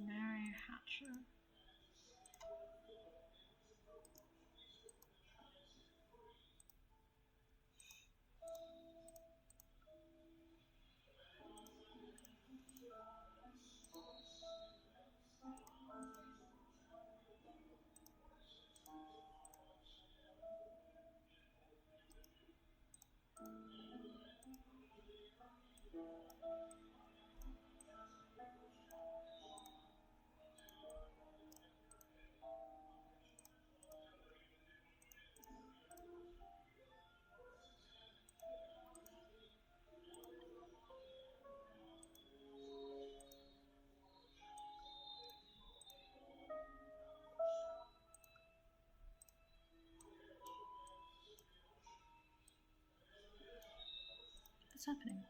Mary Hatcher. What's happening?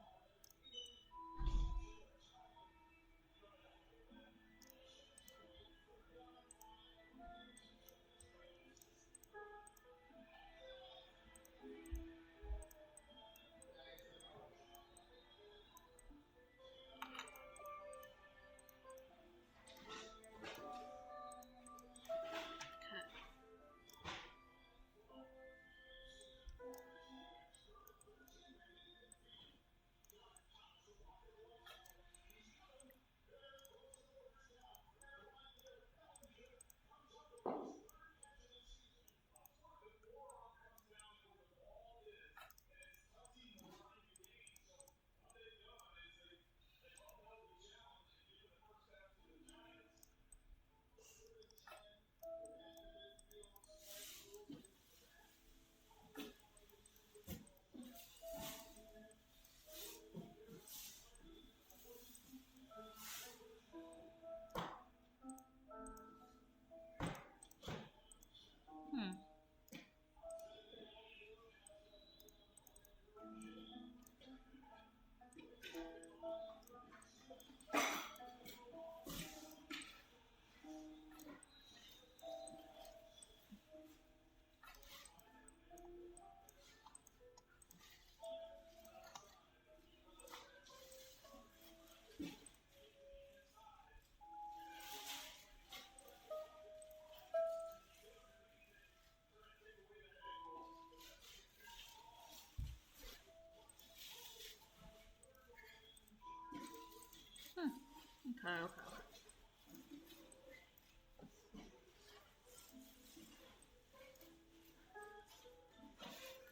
Okay.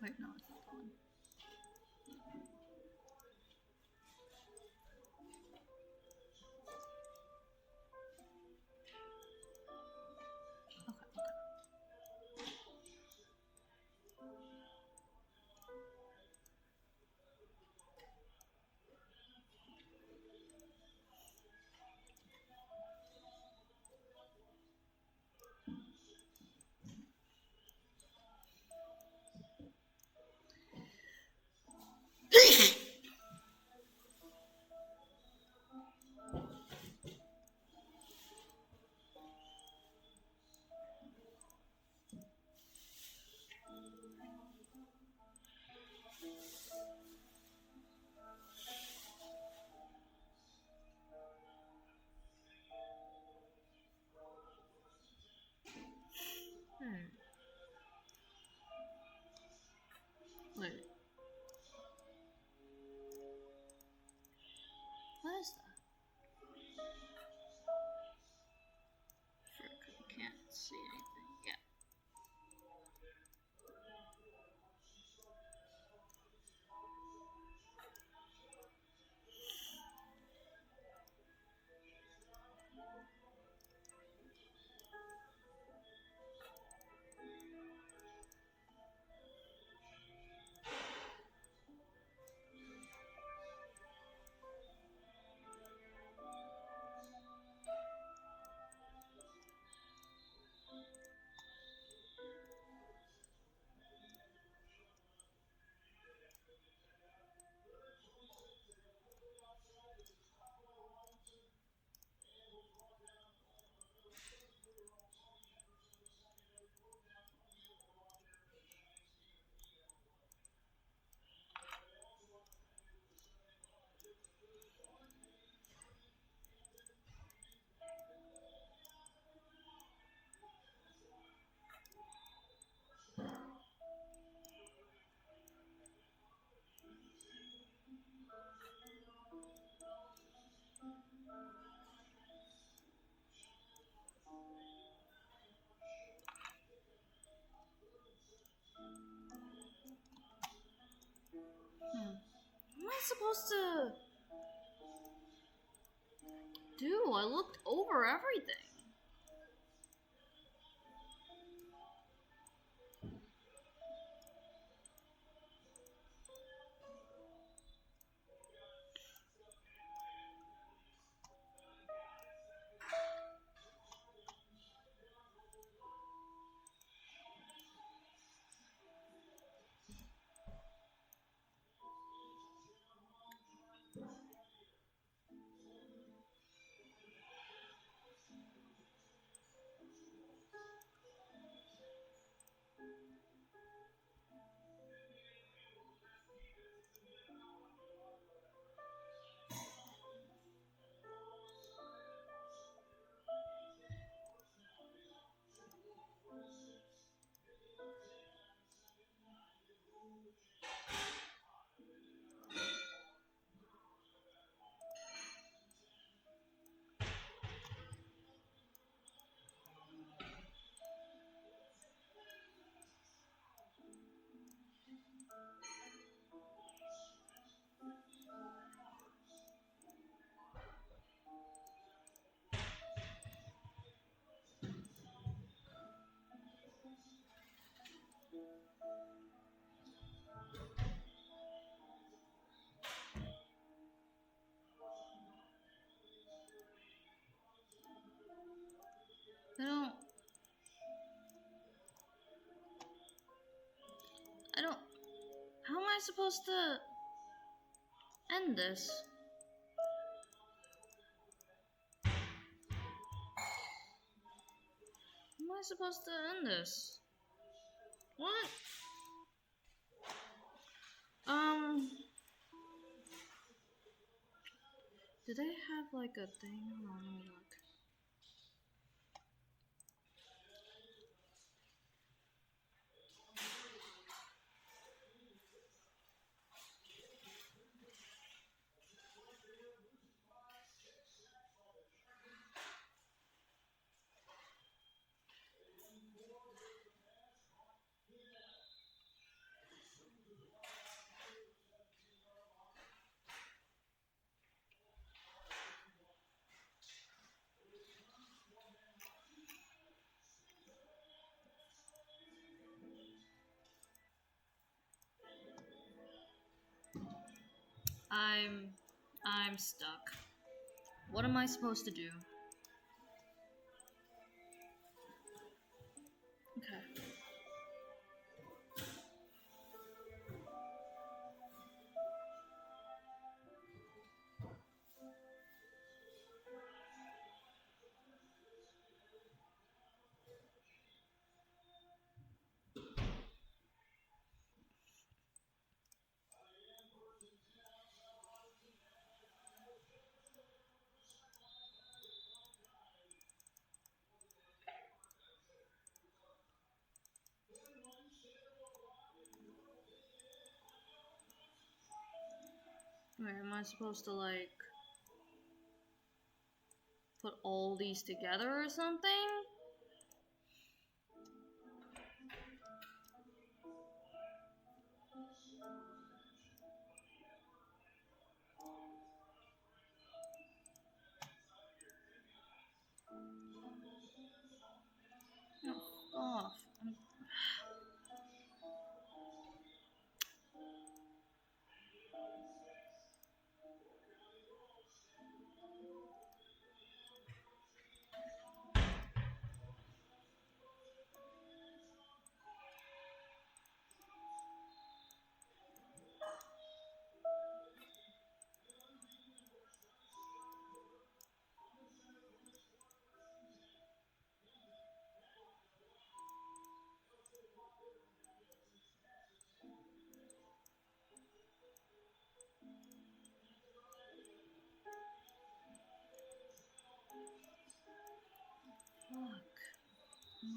Wait, no, it's not the one. see anything. Yeah. What am I supposed to do? I looked over everything. I don't. How am I supposed to end this? How am I supposed to end this? What? Do they have like a thing? Hold on, let me look. I'm stuck. What am I supposed to do? Okay. Wait, am I supposed to like put all these together or something?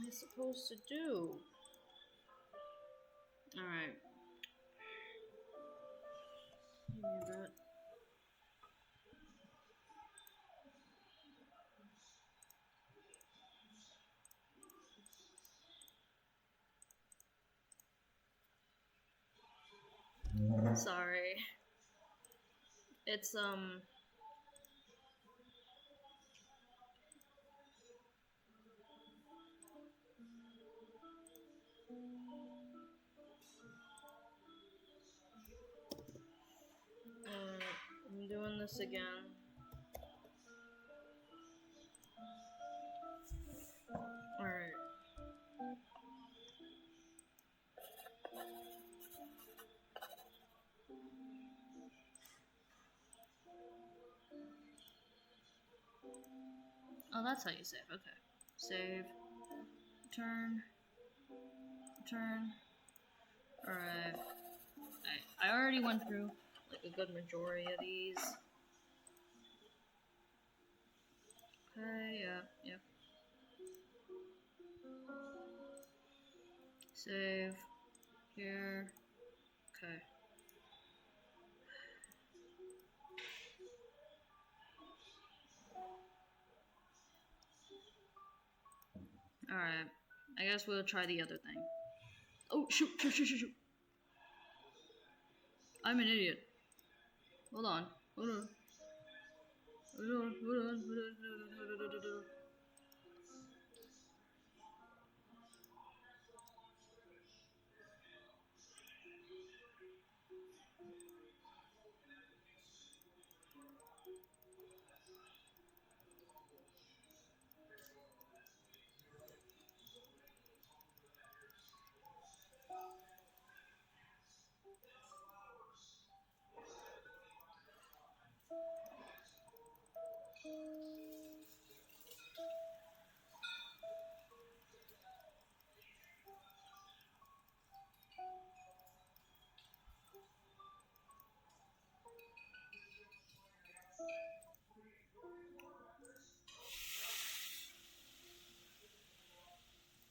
am I supposed to do? Alright. Give me a bit. Sorry. It's I'm doing this again. Alright. Oh, that's how you save. Okay. Save. Return. Return. Alright. I already went through like a good majority of these. Okay, yeah. Save. Here. Okay. Alright. I guess we'll try the other thing. Oh, shoot. I'm an idiot. Hold on. Hold on.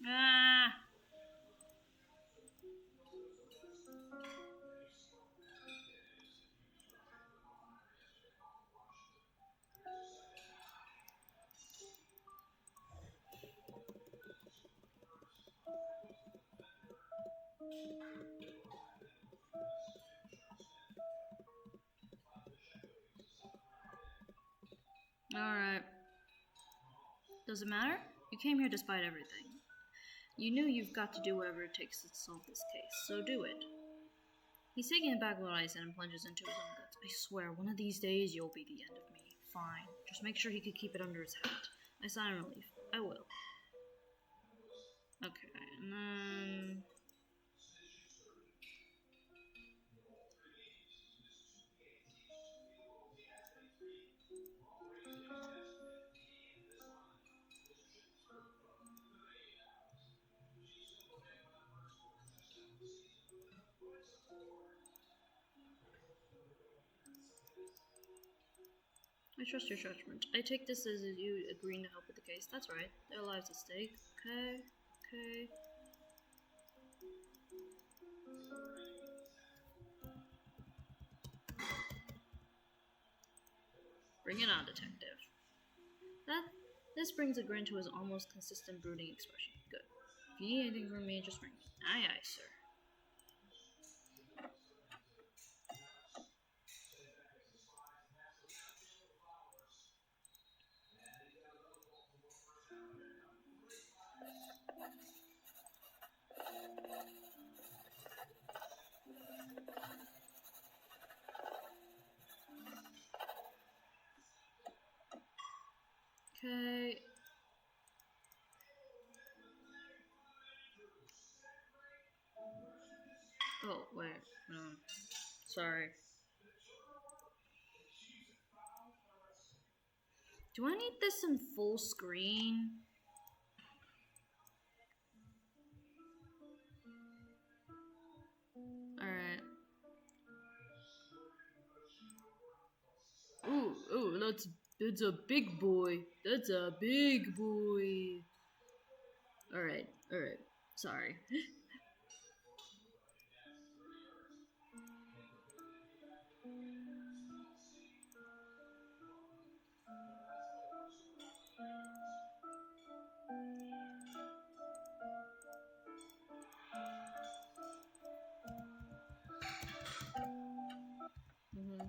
Ah! Alright. Does it matter? You came here despite everything. You knew you've got to do whatever it takes to solve this case, so do it. He's taking it back what I said and plunges into his own guts. I swear, one of these days you'll be the end of me. Fine. Just make sure he could keep it under his hat. I sigh in relief. I will. Okay, and then... I trust your judgment. I take this as you agreeing to help with the case. That's right. Their lives at stake. Okay. Bring it on, detective. This brings a grin to his almost consistent brooding expression. Good. If you need anything from me, just ring me. Aye, aye, sir. Okay. Oh, wait. No. Sorry. Do I need this in full screen? Alright. Ooh, that's a big boy. That's a big boy. Alright, alright. Sorry. Mhm.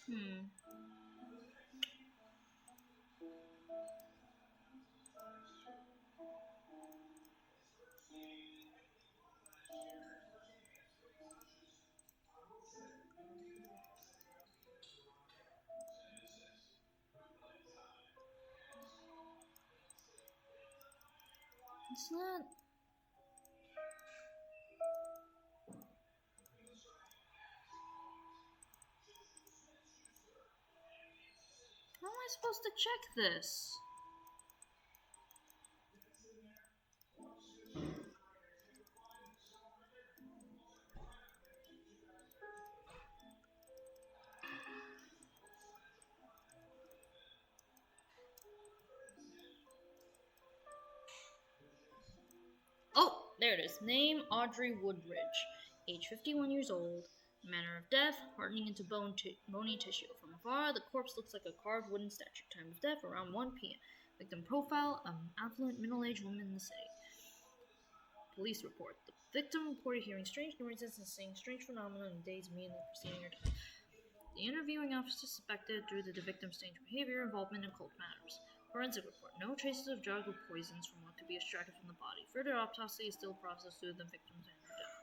Hmm. It's not. How am I supposed to check this? Oh, there it is. Name Audrey Woodridge. Age 51 years old. Manner of death, hardening into bony tissue. From afar, the corpse looks like a carved wooden statue. Time of death, around 1 p.m. Victim profile, affluent middle-aged woman in the city. Police report. The victim reported hearing strange noises and seeing strange phenomena in the days immediately preceding her death. The interviewing officer suspected, due to the victim's strange behavior, involvement in occult matters. Forensic report. No traces of drug or poisons from what could be extracted from the body. Further autopsy is still processed due to the victim's manner of death.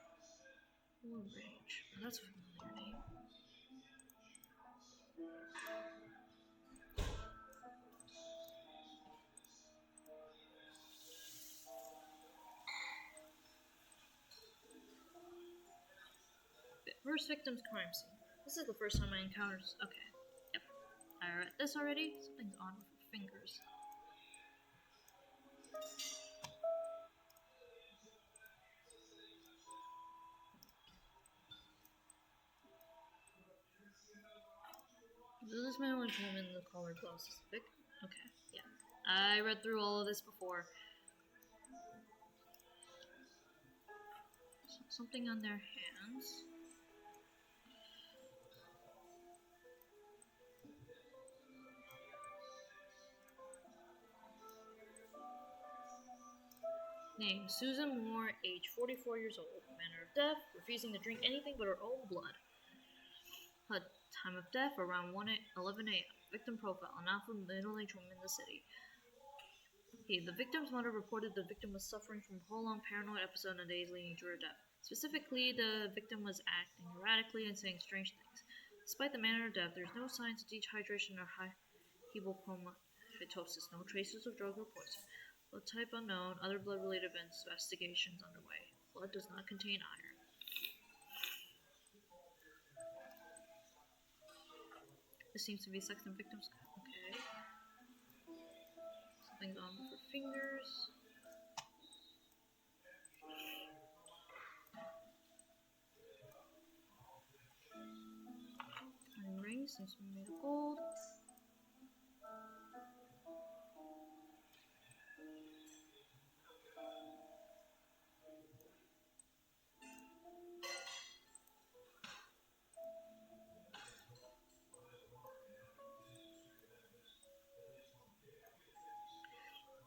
Woodridge. That's a familiar name. First victim's crime scene. This is the first time I encountered. Okay. Yep. I read this already. Something's on with her fingers. Does this man like woman in the colored glasses? Okay, yeah. I read through all of this before. Something on their hands. Name Susan Moore, age 44 years old. Manner of death, refusing to drink anything but her own blood. Time of death, around 11 a.m. Victim profile, an affluent middle-aged woman in the city. The victim's mother reported the victim was suffering from a prolonged paranoid episode in the days leading to her death. Specifically, the victim was acting erratically and saying strange things. Despite the manner of death, there is no signs of dehydration or hypochromatosis, no traces of drug or poison. Blood type unknown, other blood-related events, investigations underway. Blood does not contain iron. This seems to be sex and victims. Okay. Something's on with her fingers. seems to be made of gold.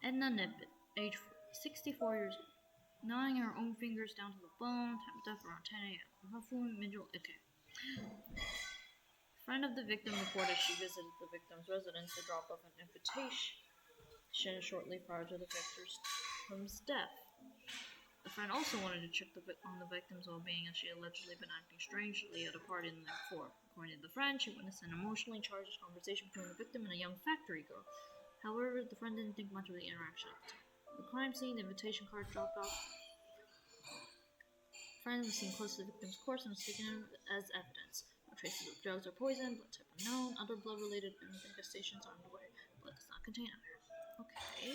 Edna Nippet, age 64 years old. Gnawing her own fingers down to the bone, time of death around 10 a.m. Affluent middle. Okay. A friend of the victim reported she visited the victim's residence to drop off an invitation shortly prior to the victim's death. The friend also wanted to check on the victim's well-being, as she had allegedly been acting strangely at a party the night before. According to the friend, she witnessed an emotionally charged conversation between the victim and a young factory girl. However, the friend didn't think much of the interaction at the time. The crime scene, the invitation card dropped off. Friend was seen close to the victim's corpse and was taken as evidence. No traces of drugs or poison, blood type unknown, other blood-related infestations are underway. Blood does not contain iron. Okay.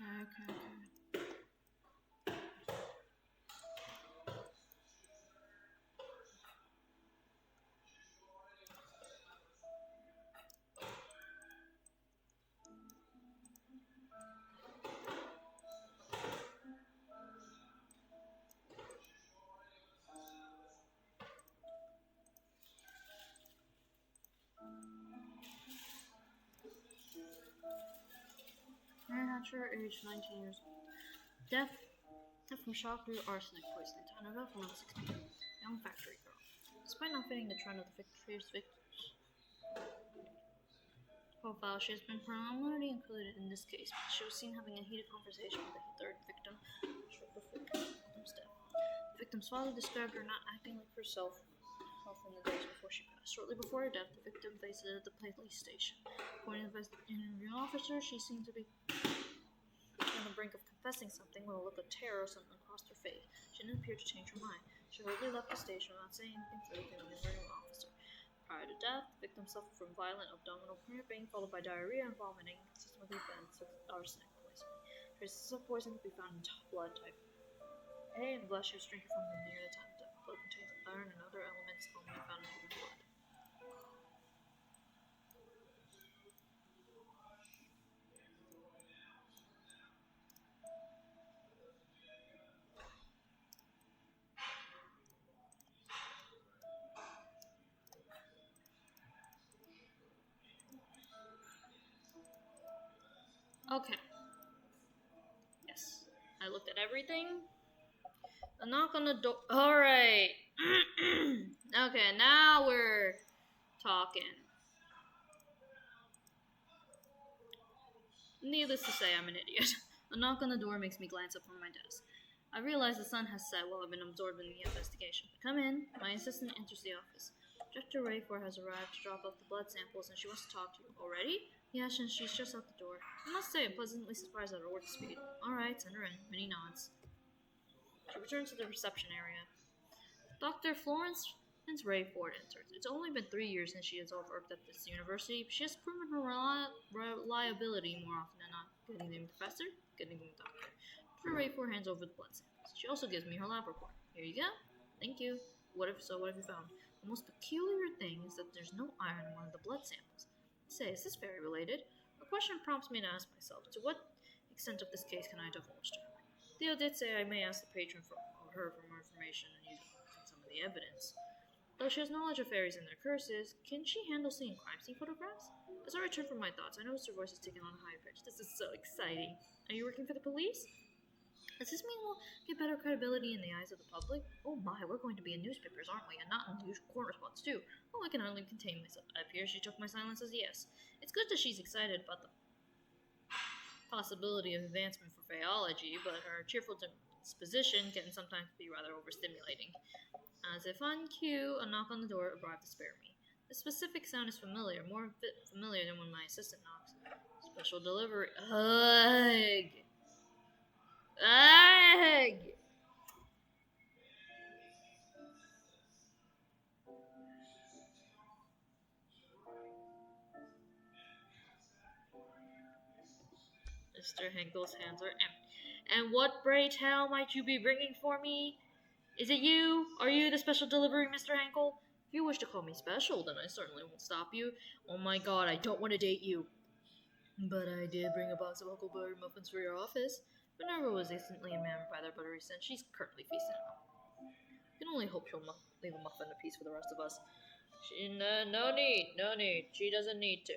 Okay. Mary Hatcher, age 19 years old. Death from shock due to arsenic poisoning. Time of death, 11:06 p.m. Young factory girl. Despite not fitting the trend of the previous victims' profile, she has been prominently included in this case. She was seen having a heated conversation with the third victim short before the victim's death. The victim's father described her not acting like herself in the days before she passed. Shortly before her death, the victim visited the police station. According to the interviewing officer, she seemed to be on the brink of confessing something with a look of terror or something across her face. She didn't appear to change her mind. She hurriedly left the station without saying anything further to the interviewing officer. Prior to death, the victim suffered from violent abdominal cramping, followed by diarrhea and vomiting, consistent with events of arsenic poisoning. Traces of poison could be found in blood type A and blood she was drinking from near the time of death. Blood contains iron and other elements commonly found in human blood. Okay. Yes. I looked at everything. A knock on the door. Alright. Okay, now we're talking. Needless to say, I'm an idiot. A knock on the door makes me glance up from my desk. I realize the sun has set while I've been absorbed in the investigation. Come in. My assistant enters the office. Director Rayford has arrived to drop off the blood samples and she wants to talk to you. Already? Yes, and she's just out the door. I must say, I'm pleasantly surprised at her work speed. Alright, send her in. Minnie nods. She returns to the reception area. Dr. Florence Rayford enters. It's only been 3 years since she has worked at this university, but she has proven her reliability more often than not. Good evening, Professor. Good evening, Doctor. Dr. Rayford hands over the blood samples. She also gives me her lab report. Here you go. Thank you. What have you found? The most peculiar thing is that there's no iron in one of the blood samples. Say, is this very related? A question prompts me to ask myself, to what extent of this case can I divulge to her? Theo did say I may ask the patron for more information and use some of the evidence. Though she has knowledge of fairies and their curses, can she handle seeing crime scene photographs? As I return from my thoughts, I notice her voice is taken on a high pitch. This is so exciting. Are you working for the police? Does this mean we'll get better credibility in the eyes of the public? Oh my, we're going to be in newspapers, aren't we? And not in news corner spots, too. Oh, I can hardly contain myself. I fear she took my silence as a yes. It's good that she's excited about the possibility of advancement for phaeology, but her cheerful disposition can sometimes be rather overstimulating. As if on cue, a knock on the door arrived to spare me. The specific sound is familiar, more familiar than when my assistant knocks. Special delivery. Ugh! Ugh! Mr. Henkel's hands are empty. And what, pray tell, might you be bringing for me? Is it you? Are you the special delivery, Mr. Henkel? If you wish to call me special, then I certainly won't stop you. Oh my god, I don't want to date you. But I did bring a box of huckleberry muffins for your office. Minerva was instantly enamored by their buttery scent. She's currently feasting on them. I can only hope she'll leave a muffin apiece for the rest of us. No need. She doesn't need to.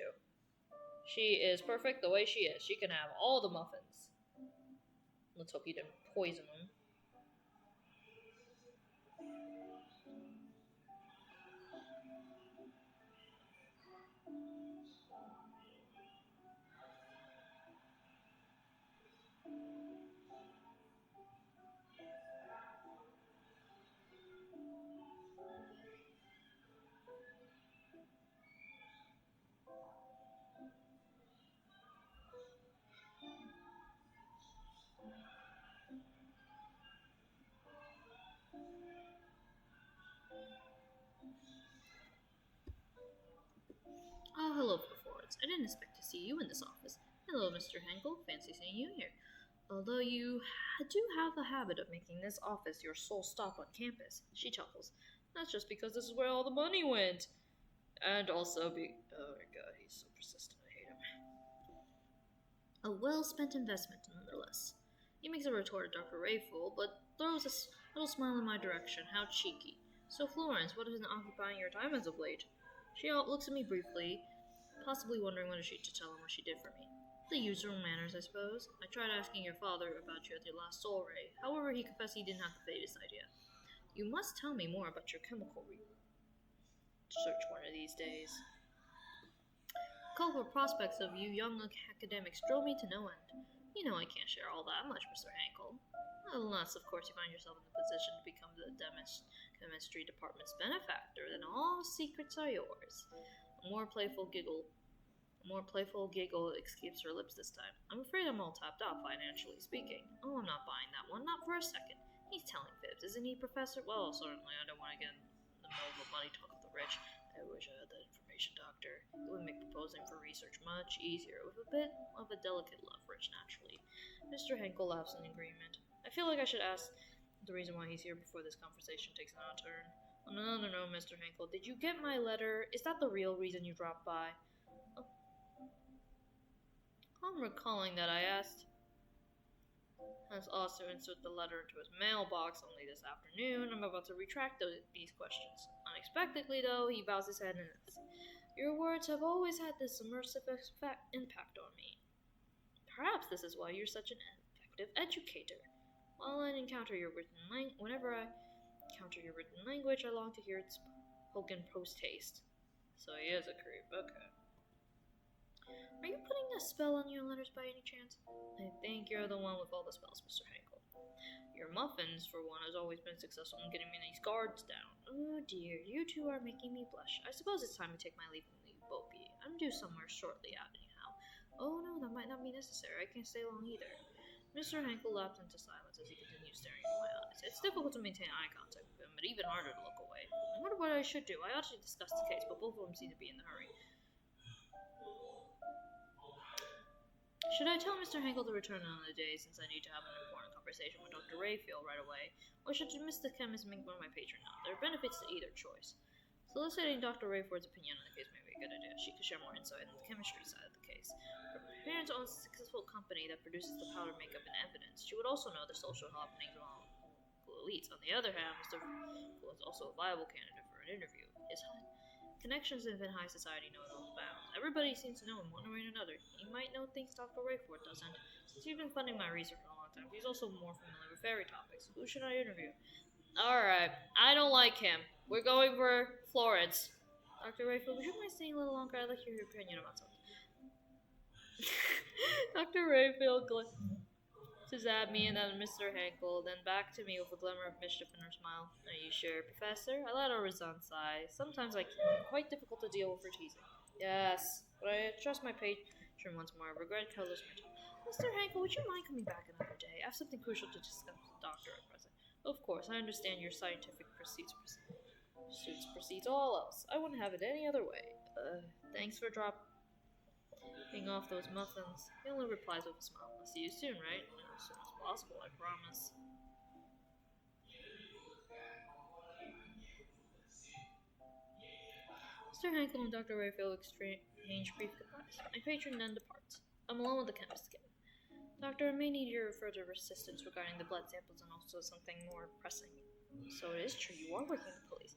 She is perfect the way she is. She can have all the muffins. Let's hope you didn't poison them. Oh, hello, Florence. I didn't expect to see you in this office. Hello, Mr. Henkel. Fancy seeing you here. Although you do have the habit of making this office your sole stop on campus, she chuckles. That's just because this is where all the money went. And also oh my god, he's so persistent, I hate him. A well-spent investment, nonetheless. He makes a retort at Dr. Rayful, but throws a little smile in my direction. How cheeky. So, Florence, what has been occupying your time as of late? She looks at me briefly, possibly wondering whether she should tell him what she did for me. The usual manners, I suppose. I tried asking your father about you at your last soiree. However, he confessed he didn't have the faintest idea. You must tell me more about your chemical research one of these days. Colorful prospects of you young academics drove me to no end. You know I can't share all that much, Mr. Henkel. Unless, of course, you find yourself in the position to become the chemistry department's benefactor, then all secrets are yours. A more playful giggle escapes her lips this time. I'm afraid I'm all tapped out, financially speaking. Oh, I'm not buying that one, not for a second. He's telling fibs, isn't he, Professor? Well, certainly, I don't want to get in the middle of a money talk with the rich. I wish I had that information, Doctor. It would make proposing for research much easier, with a bit of a delicate love for it, naturally. Mr. Henkel laughs in agreement. I feel like I should ask the reason why he's here before this conversation takes an odd turn. Oh, no, Mr. Henkel. Did you get my letter? Is that the real reason you dropped by? Oh. I'm recalling that I asked has also inserted the letter into his mailbox only this afternoon. I'm about to retract these questions. Unexpectedly, though, he bows his head and says, Your words have always had this immersive impact on me. Perhaps this is why you're such an effective educator. Whenever I encounter your written language, I long to hear it spoken post-haste. So he is a creep, okay. Are you putting a spell on your letters by any chance? I think you're the one with all the spells, Mr. Henkel. Your muffins, for one, has always been successful in getting me these guards down. Oh dear, you two are making me blush. I suppose it's time to take my leave from you, Bopi. I'm due somewhere shortly out anyhow. Oh no, that might not be necessary. I can't stay long either. Mr. Hankel lapsed into silence as he continued staring into my eyes. It's difficult to maintain eye contact with him, but even harder to look away. I wonder what I should do. I ought to discuss the case, but both of them seem to be in a hurry. Should I tell Mr. Hankel to return another day since I need to have an important conversation with Dr. Rayfield right away? Or should Mr. Chemist make one of my patron now? There are benefits to either choice. Soliciting Dr. Rayford's opinion on the case may be a good idea. She could share more insight into the chemistry side of the case. Her parents own a successful company that produces the powder makeup and evidence. She would also know the social happenings among local elites. On the other hand, Mr. was also a viable candidate for an interview. His connections within high society know no bounds. Everybody seems to know him one way or another. He might know things Dr. Rayford doesn't. Since he's been funding my research for a long time, he's also more familiar with fairy topics. Who should I interview? Alright, I don't like him. We're going for Florence. Dr. Rayfield, would you mind staying a little longer? I'd like to hear your opinion about something. Dr. Rayfield glances at me and then Mr. Hankel, then back to me with a glimmer of mischief in her smile. Are you sure, Professor? I let her resound sigh. Sometimes I can be quite difficult to deal with her teasing. Yes, but I trust my patron once more. I regret colorless my tongue. Mr. Hankel, would you mind coming back another day? I have something crucial to discuss with the doctor at present. Of course, I understand your scientific pursuits precedes all else. I wouldn't have it any other way. Thanks for dropping off those muffins. He only replies with a smile. I'll see you soon, right? As soon as possible, I promise. Mr. Hankel and Dr. Rayfield exchange brief goodbyes. My patron then departs. I'm alone with the chemist again. Doctor, I may need your further assistance regarding the blood samples and also something more pressing. So it is true, you are working with the police.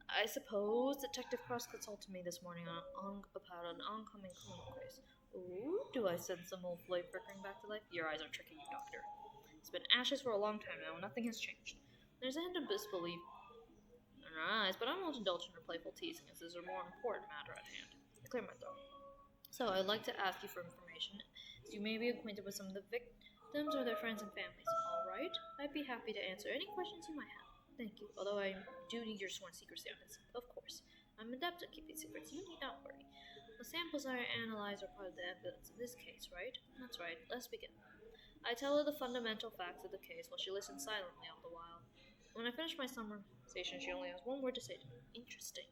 I suppose Detective Cross consulted me this morning about an oncoming criminal case. Ooh, do I sense some old flame flickering back to life? Your eyes are tricking you, Doctor. It's been ashes for a long time now, and nothing has changed. There's a hint of disbelief in her eyes, but I won't indulge in her playful teasing as there's a more important matter at hand. I clear my throat. So, I'd like to ask you for information, as you may be acquainted with some of the victims or their friends and families. Alright? I'd be happy to answer any questions you might have. Thank you, although I do need your sworn secrecy on this. Of course. I'm adept at keeping secrets, you need not worry. The samples I analyze are part of the evidence in this case, right? That's right, let's begin. I tell her the fundamental facts of the case while she listens silently all the while. When I finish my summarization, she only has one word to say to me. Interesting.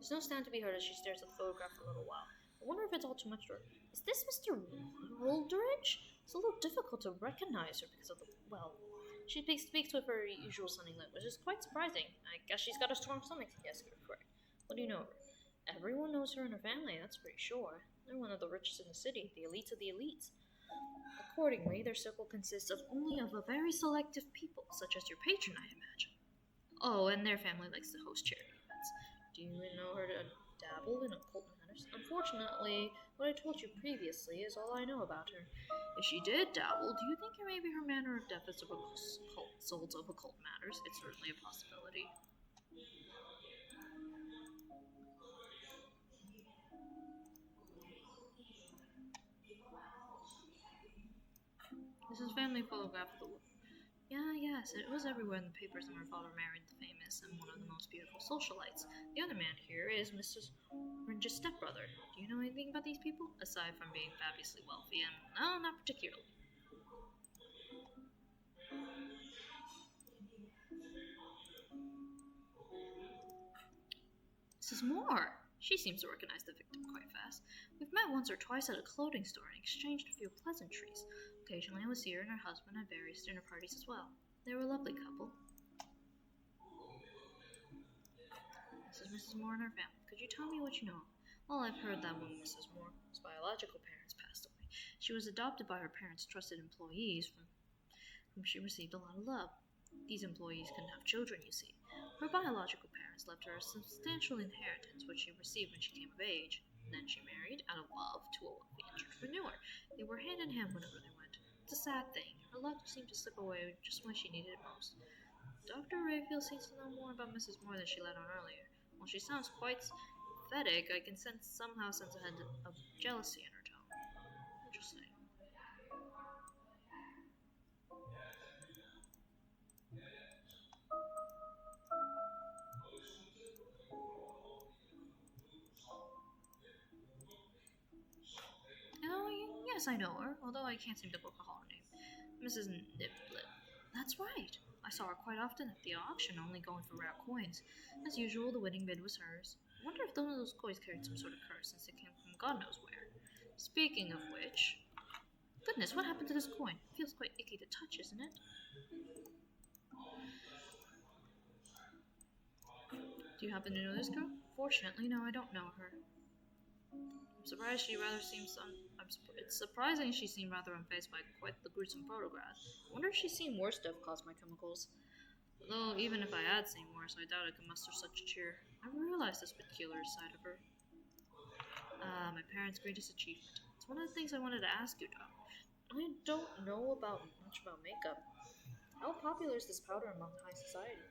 There's no sound to be heard as she stares at the photograph for a little while. I wonder if it's all too much for her. Is this Mr. Woldridge? It's a little difficult to recognize her because of the, well, she speaks with her usual sunny lip, which is quite surprising. I guess she's got a strong stomach. Yes, you're correct. What do you know of her? Everyone knows her and her family, that's pretty sure. They're one of the richest in the city, the elites of the elites. Accordingly, their circle consists of only of a very selective people, such as your patron, I imagine. Oh, and their family likes to host charity events. Do you know her to dabble in occult matters? Unfortunately, what I told you previously is all I know about her. If she did dabble, do you think maybe her manner of death is of souls of occult matters? It's certainly a possibility. This is family photograph of the Yeah, yes, it was everywhere in the papers and her father married the famous and one of the most beautiful socialites. The other man here is Mrs. Orange's stepbrother. Do you know anything about these people? Aside from being fabulously wealthy, and no, not particularly. Mrs. Moore! She seems to recognize the victim quite fast. We've met once or twice at a clothing store and exchanged a few pleasantries. Occasionally I would see her and her husband at various dinner parties as well. They were a lovely couple. This is Mrs. Moore and her family. Could you tell me what you know? Well, I've heard that when Mrs. Moore's biological parents passed away, she was adopted by her parents' trusted employees from whom she received a lot of love. These employees couldn't have children, you see. Her biological parents left her a substantial inheritance, which she received when she came of age. Then she married, out of love, to a wealthy entrepreneur. They were hand in hand wherever they went. It's a sad thing. Her luck seemed to slip away just when she needed it most. Dr. Rayfield seems to know more about Mrs. Moore than she let on earlier. While she sounds quite pathetic, I can somehow sense a hint of jealousy in her tone. Interesting. Yes, I know her, although I can't seem to recall her name. Mrs. Niblet. That's right. I saw her quite often at the auction, only going for rare coins. As usual, the winning bid was hers. I wonder if one of those coins carried some sort of curse, since it came from God knows where. Speaking of which... Goodness, what happened to this coin? It feels quite icky to touch, isn't it? Do you happen to know this girl? Fortunately, no, I don't know her. It's surprising she seemed rather unfazed by quite the gruesome photograph. I wonder if she's seen worse death caused by chemicals. Though, even if I had seen worse, I doubt I could muster such a cheer. I never realized this peculiar side of her. My parents' greatest achievement. It's one of the things I wanted to ask you, Doc. I don't know much about makeup. How popular is this powder among high society?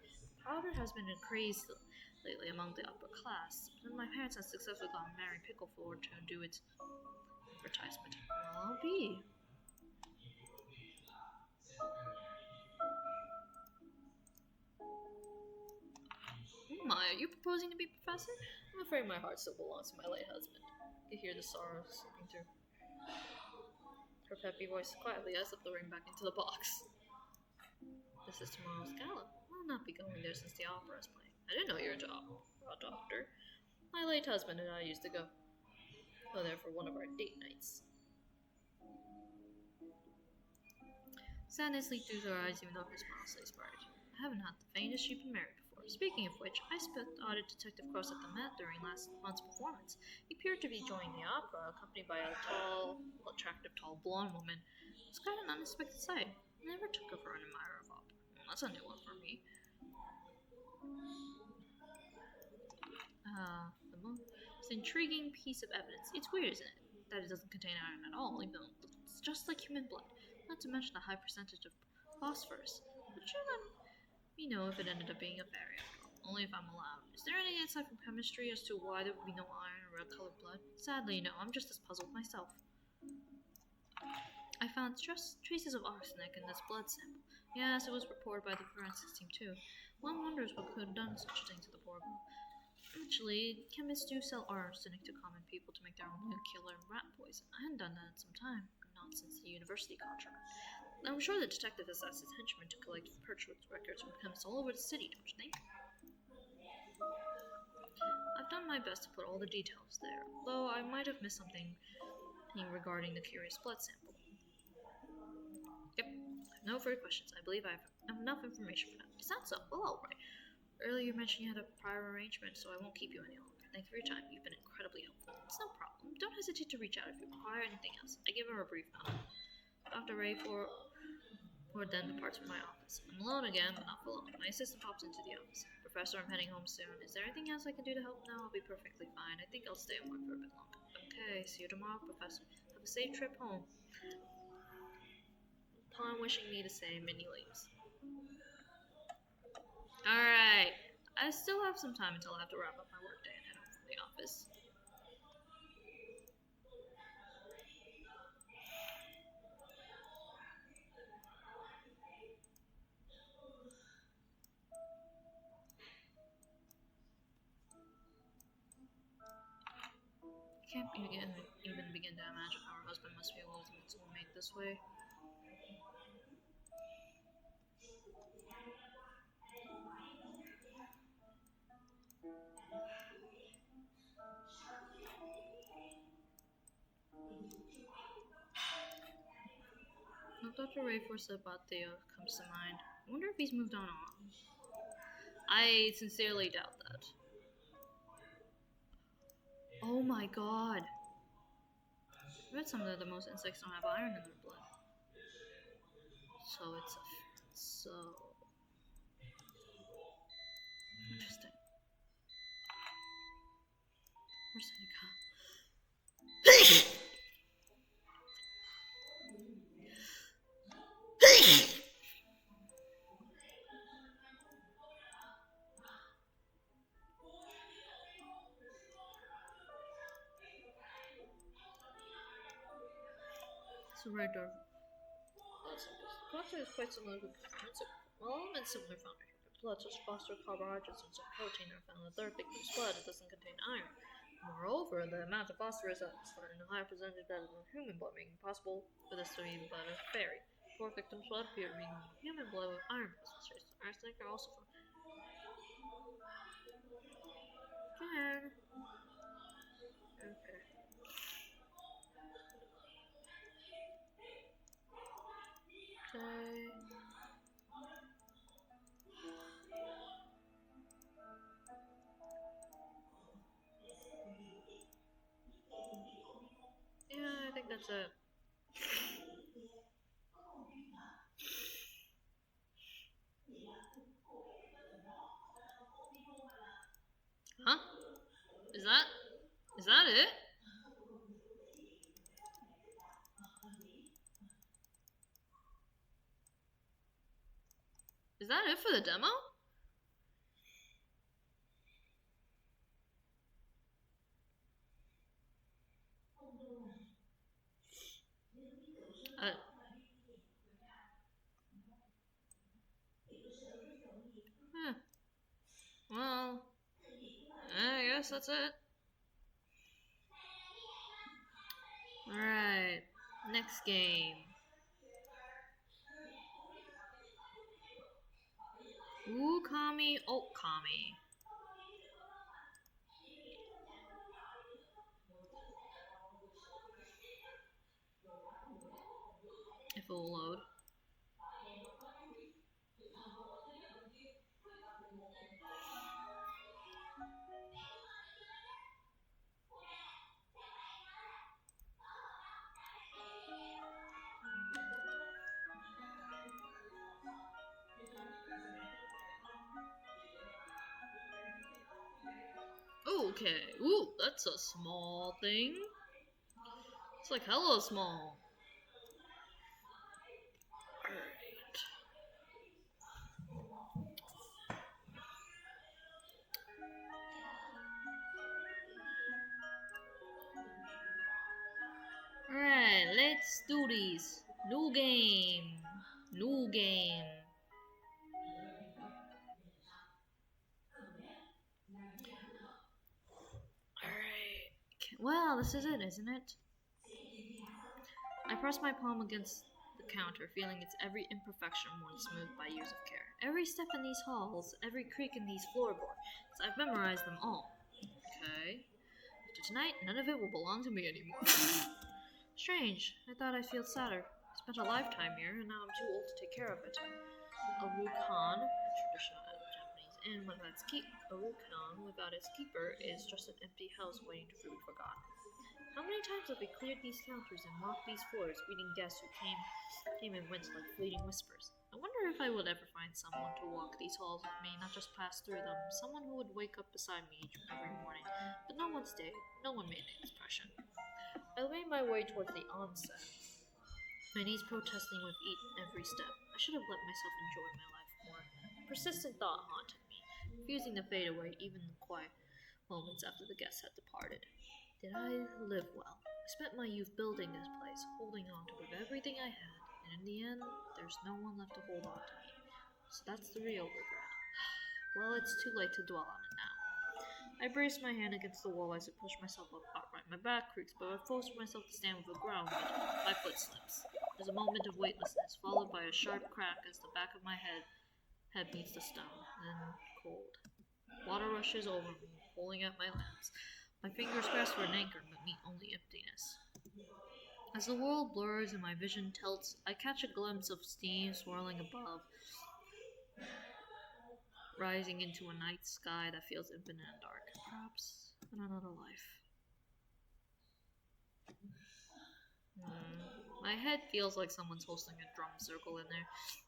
Powder has been a craze lately among the upper class, but my parents have successfully gotten Mary Pickleford to do its advertisement. Well, I'll be. Oh my, are you proposing to be professor? I'm afraid my heart still belongs to my late husband. You hear the sorrow slipping through her peppy voice quietly as slipped the ring back into the box. This is tomorrow's gala. I'll not be going there since the opera is playing. I didn't know you were a doctor. My late husband and I used to go there for one of our date nights. Sadness leaked through her eyes even though her smile stays bright. I haven't had the faintest sheep been married before. Speaking of which, I spotted Detective Cross at the Met during last month's performance. He appeared to be enjoying the opera, accompanied by a attractive, blonde woman. It was quite an unexpected sight. I never took her for an admirer of opera. Well, that's a new one for me. It's an intriguing piece of evidence. It's weird, isn't it? That it doesn't contain iron at all, even though it's just like human blood. Not to mention the high percentage of phosphorus. But you let me know if it ended up being a fairy after all. Only if I'm allowed. Is there any insight from chemistry as to why there would be no iron or red-colored blood? Sadly, no. I'm just as puzzled myself. I found just traces of arsenic in this blood sample. Yes, it was reported by the forensics team too. One wonders what could have done such a thing to the poor girl. Actually, chemists do sell arsenic to common people to make their own killer rat poison. I hadn't done that in some time, not since the university contract. I'm sure the detective has asked his henchmen to collect purchase records from chemists all over the city, don't you think? I've done my best to put all the details there, though I might have missed something regarding the curious blood sample. Yep, no further questions. I believe I have enough information for that. Is that so? Well, alright. Earlier you mentioned you had a prior arrangement, so I won't keep you any longer. Thank you for your time. You've been incredibly helpful. It's no problem. Don't hesitate to reach out if you require anything else. I give her a brief nod. Dr. Rayford then departs from my office. I'm alone again, but not for long. My assistant pops into the office. Professor, I'm heading home soon. Is there anything else I can do to help? No, I'll be perfectly fine. I think I'll stay and work for a bit longer. Okay, see you tomorrow, Professor. Have a safe trip home. Upon wishing me the same, Minnie leaves. Alright, I still have some time until I have to wrap up my workday and head home from the office. I can't even begin to imagine how her husband must feel losing his soulmate this way. What Dr. Rayford said about Theo comes to mind. I wonder if he's moved on. I sincerely doubt that. Oh my god. I read somewhere that most insects don't have iron in their blood. So it's so interesting. Where's Seneca? So red dwarf. Blood is quite similar to elements similar found here. Blood such as phosphorus, carbohydrates, and some protein are found in the third pigment's blood. It doesn't contain iron. Moreover, the amount of phosphorus atmosphere in a higher percentage than human blood, making it possible for this to be the blood of a fairy. Poor victims' blood appear to be human blood with iron presence. Arsenic are also from. Again. Okay. Okay. Yeah, I think that's it. Huh? Is that it? Is that it for the demo? Uh, huh. Well, I guess that's it. Alright, next game. Ukami Okami. If it will load. Okay, ooh, that's a small thing. It's like hella small. Alright. Alright, let's do this. New game. New game. Alright. Well, this is it, isn't it? I press my palm against the counter, feeling its every imperfection worn smooth by years of care. Every step in these halls, every creak in these floorboards, I've memorized them all. Okay. After tonight, none of it will belong to me anymore. Strange. I thought I'd feel sadder. I spent a lifetime here, and now I'm too old to take care of it. A rukhan, a traditional Japanese inn without its keep. A rukhan without its keeper is just an empty house waiting to be forgotten. How many times have we cleared these counters and walked these floors, greeting guests who came and went like fleeting whispers? I wonder if I would ever find someone to walk these halls with me, not just pass through them. Someone who would wake up beside me every morning. But no one stayed. No one made an expression. I made my way towards the onset, my knees protesting with every step. I should have let myself enjoy my life more. A persistent thought haunted me, refusing to fade away even in the quiet moments after the guests had departed. Did I live well? I spent my youth building this place, holding on to it with everything I had, and in the end, there's no one left to hold on to me. So that's the real regret. Well, it's too late to dwell on it now. I braced my hand against the wall as I pushed myself up upright. My back creaks, but I forced myself to stand with a ground. My foot slips. There's a moment of weightlessness, followed by a sharp crack as the back of my head meets the stone, then cold. Water rushes over me, pulling at my limbs. My fingers grasp for an anchor, but meet only emptiness. As the world blurs and my vision tilts, I catch a glimpse of steam swirling above, rising into a night sky that feels infinite and dark. Perhaps in another life. My head feels like someone's hosting a drum circle in there.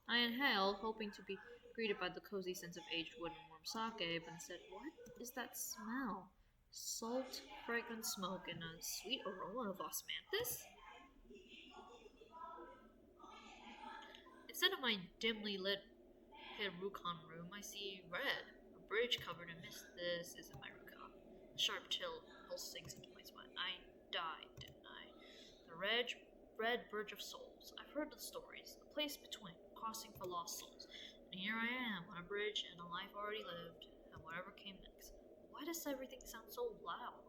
I inhale, hoping to be greeted by the cozy sense of aged wood and warm sake, but instead, what is that smell? Salt, fragrant smoke, and a sweet aroma of osmanthus? Instead of my dimly lit rukhan room, I see red, a bridge covered in mist. This isn't my rukhan. A sharp chill sinks into my spine. I died, didn't I? The red bridge of souls. I've heard the stories. The place between, crossing for lost souls. And here I am, on a bridge in a life already lived, and whatever came next. Why does everything sound so loud?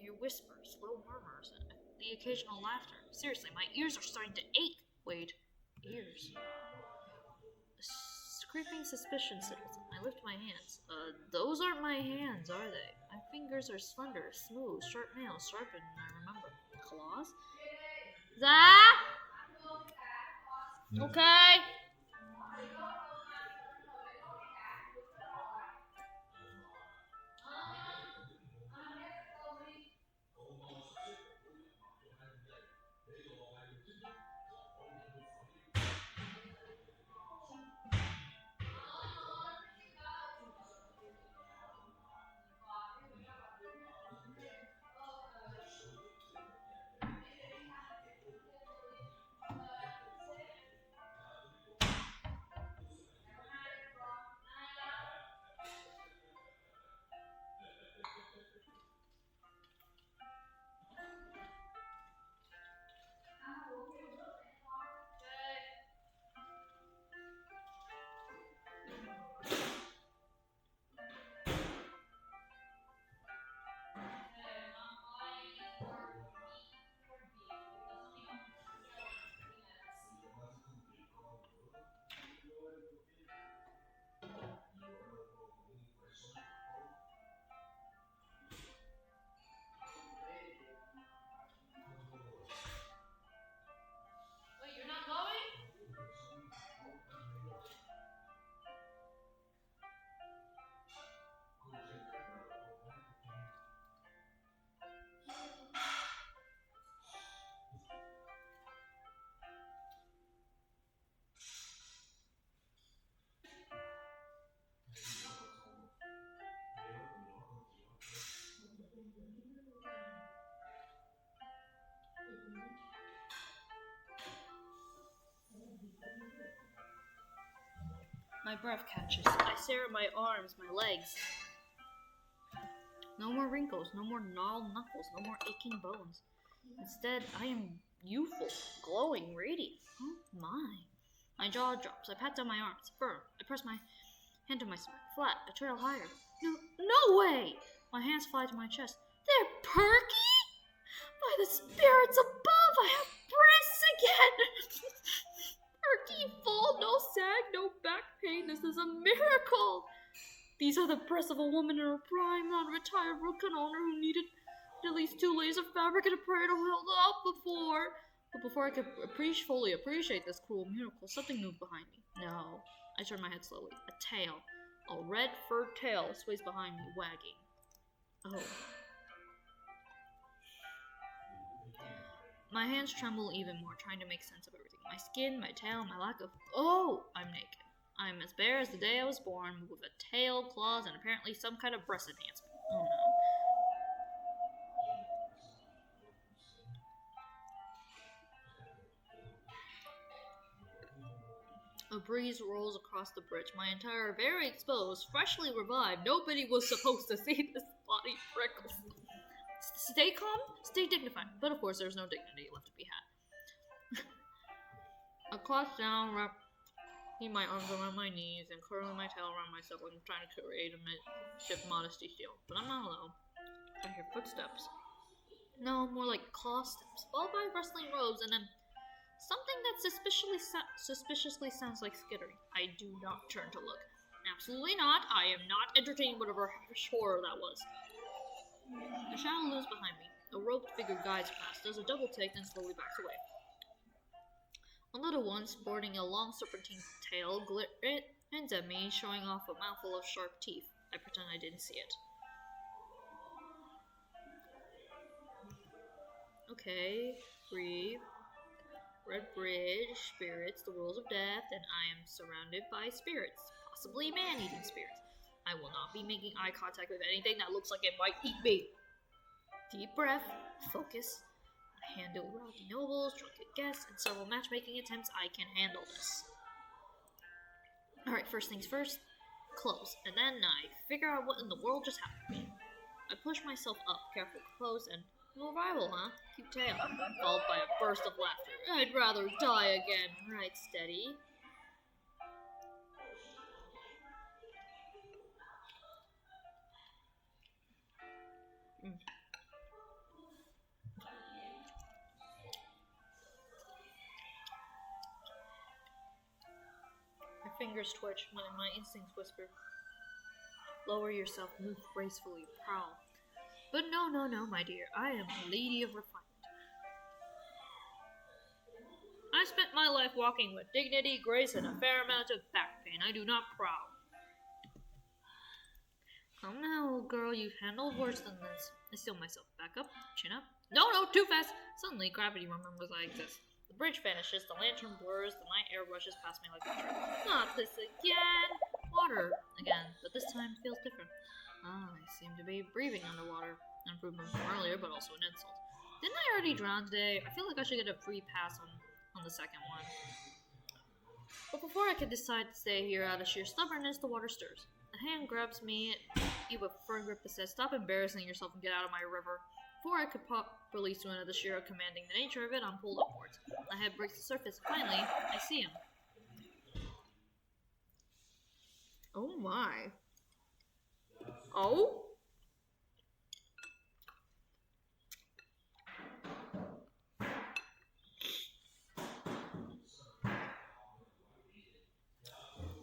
hear whispers, low murmurs, and the occasional laughter. Seriously, my ears are starting to ache. Wait, ears. Creeping suspicion settles in. I lift my hands. Those aren't my hands, are they? My fingers are slender, smooth, sharp nails, sharpened, I remember. Claws? Zach? Okay. Wait, you're not going? My breath catches. I stare at my arms, my legs. No more wrinkles, no more gnarled knuckles, no more aching bones. Instead, I am youthful, glowing, radiant. Oh my. My jaw drops. I pat down my arms, firm. I press my hand to my stomach, flat, a trail higher. No way! My hands fly to my chest. They're perky? By the spirits above, I have breasts again! Perky, full, no sag, no back pain. This is a miracle! These are the breasts of a woman in her prime, not a retired rookin owner who needed at least 2 layers of fabric and a prayer to hold up before. But before I could fully appreciate this cruel miracle, something moved behind me. No. I turned my head slowly. A tail. A red furred tail sways behind me, wagging. Oh. My hands tremble even more, trying to make sense of everything. My skin, my tail, my lack of... Oh! I'm naked. I'm as bare as the day I was born, with a tail, claws, and apparently some kind of breast enhancement. Oh no. A breeze rolls across the bridge, my entire, very exposed, freshly revived. Nobody was supposed to see this body prickles. Stay calm, stay dignified. But of course, there's no dignity left to be had. I crouch down, wrapping my arms around my knees, and curling my tail around myself like I'm trying to create a midship modesty shield. But I'm not alone. I hear footsteps. No, more like claw steps, followed by rustling robes, and then something that suspiciously sounds like skittering. I do not turn to look. Absolutely not. I am not entertaining whatever horror that was. A shadow looms behind me. A robed figure guides past, does a double take, then slowly backs away. A little one, sporting a long serpentine tail, grins at me, showing off a mouthful of sharp teeth. I pretend I didn't see it. Okay, breathe. Red bridge, spirits, the rules of death, and I am surrounded by spirits, possibly man-eating spirits. I will not be making eye contact with anything that looks like it might eat me. Deep breath, focus. I handle rowdy nobles, drunken guests, and several matchmaking attempts. I can handle this. Alright, first things first, close, and then I figure out what in the world just happened to me. I push myself up, careful to close, and no rival, huh? Cute tail, followed by a burst of laughter. I'd rather die again. Right, steady. fingers twitch when my instincts whisper, lower yourself, move gracefully, prowl. But no, my dear, I am a lady of refinement. I spent my life walking with dignity, grace, and a fair amount of back pain. I do not prowl. Come now, old girl, you've handled worse than this. I steel myself. Back up, chin up. No, too fast! Suddenly, gravity remembers I exist. The bridge vanishes, the lantern blurs, the night air rushes past me like a train. Not this again! Water again, but this time feels different. I seem to be breathing underwater. An improvement from earlier, but also an insult. Didn't I already drown today? I feel like I should get a free pass on the second one. But before I can decide to stay here out of sheer stubbornness, the water stirs. A hand grabs me, you with firm grip that says, stop embarrassing yourself and get out of my river. Before I could properly swim into the sheer commanding the nature of it, I'm pulled upwards. My head breaks the surface. Finally, I see him. Oh my. Oh?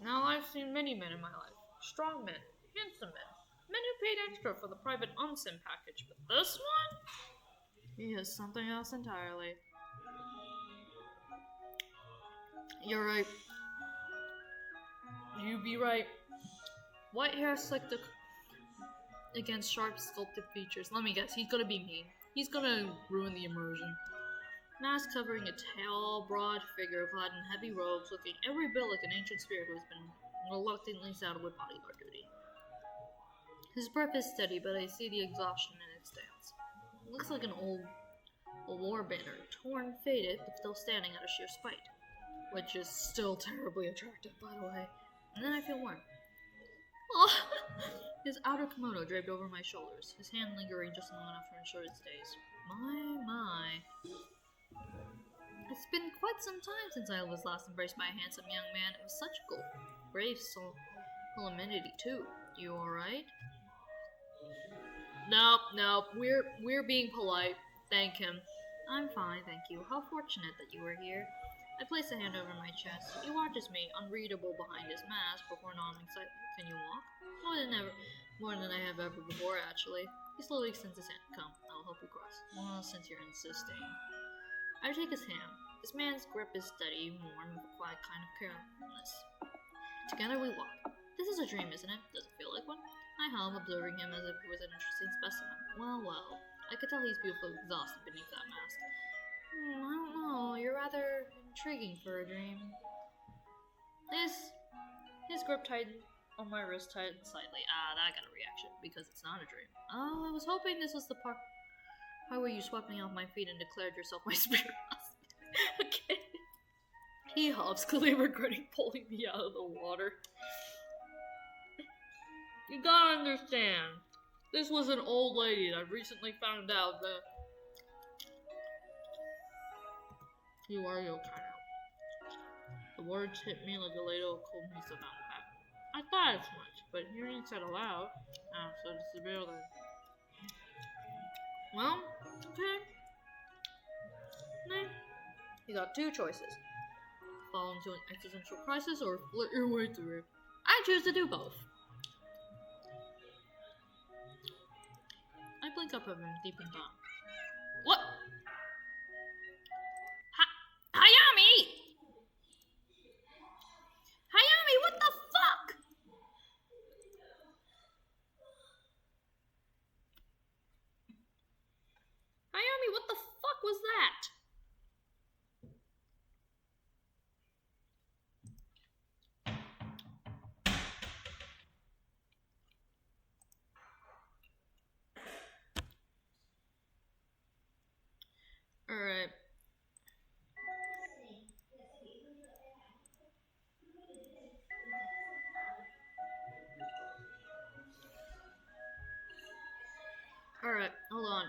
Now I've seen many men in my life. Strong men, handsome men who paid extra for the private onsen package, but this one? He is something else entirely. You're right. You be right. White hair slicked against sharp sculpted features. Let me guess, he's gonna be mean. He's gonna ruin the immersion. Mask covering a tall, broad figure clad in heavy robes, looking every bit like an ancient spirit who has been reluctantly saddled with bodyguard duty. His breath is steady, but I see the exhaustion in its stance. It looks like an old war banner, torn, faded, but still standing out of sheer spite. Which is still terribly attractive, by the way. And then I feel warm. Oh, his outer kimono draped over my shoulders, his hand lingering just long enough to ensure it stays. My. It's been quite some time since I was last embraced by a handsome young man. It was such brave solemnity, too. You alright? Nope. We're being polite. Thank him. I'm fine, thank you. How fortunate that you were here. I place a hand over my chest. He watches me, unreadable behind his mask, before nodding slightly. Can you walk? More than I have ever before, actually. He slowly extends his hand. Come, I'll help you cross. Well, since you're insisting. I take his hand. This man's grip is steady, worn with a quiet kind of carefulness. Together we walk. This is a dream, isn't it? Does it feel like one? I hum, observing him as if he was an interesting specimen. Well. I could tell he's beautifully exhausted beneath that mask. I don't know. You're rather intriguing for a dream. His grip tightened on my wrist tightened slightly. That got a reaction because it's not a dream. Oh, I was hoping this was the part where you swept me off my feet and declared yourself my spirit husband. Okay. He hops, clearly regretting pulling me out of the water. You gotta understand, this was an old lady that recently found out that you are your kind of. The words hit me like a ladle of cold miso down the back. I thought as much, but hearing it said aloud, so this is real then. Well, okay. You got two choices. Fall into an existential crisis or flirt your way through it. I choose to do both. I blink up at him deep in thought. What? Hayami! Hayami, what the fuck? Hayami, what the fuck was that? Alright. Alright, hold on.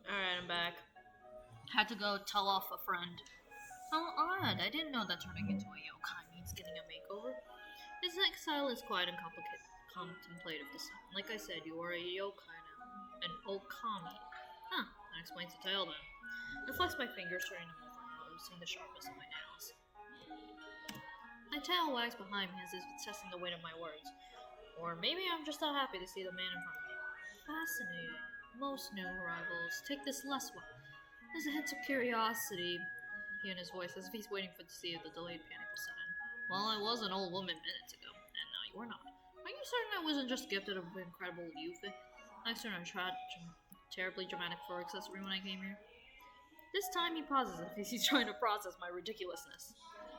Alright, I'm back. Had to go tell off a friend. How odd. I didn't know that turning into a yokai means getting a makeover. His exile is quiet and contemplative this time. Like I said, you are a yokai now. An okami. Huh, that explains the tale then. I flexed my fingers, turning them over, noticing the sharpness of my nails. My tail wags behind me as if it's testing the weight of my words. Or maybe I'm just not happy to see the man in front of me. Fascinating. Most new arrivals take this less well. There's a hint of curiosity in his voice, as if he's waiting to see if the delayed panic will set in. Well, I was an old woman minutes ago, and now you are not. Are you certain I wasn't just gifted with incredible youth? Thanks to a terribly dramatic fur accessory when I came here. This time he pauses as if he's trying to process my ridiculousness.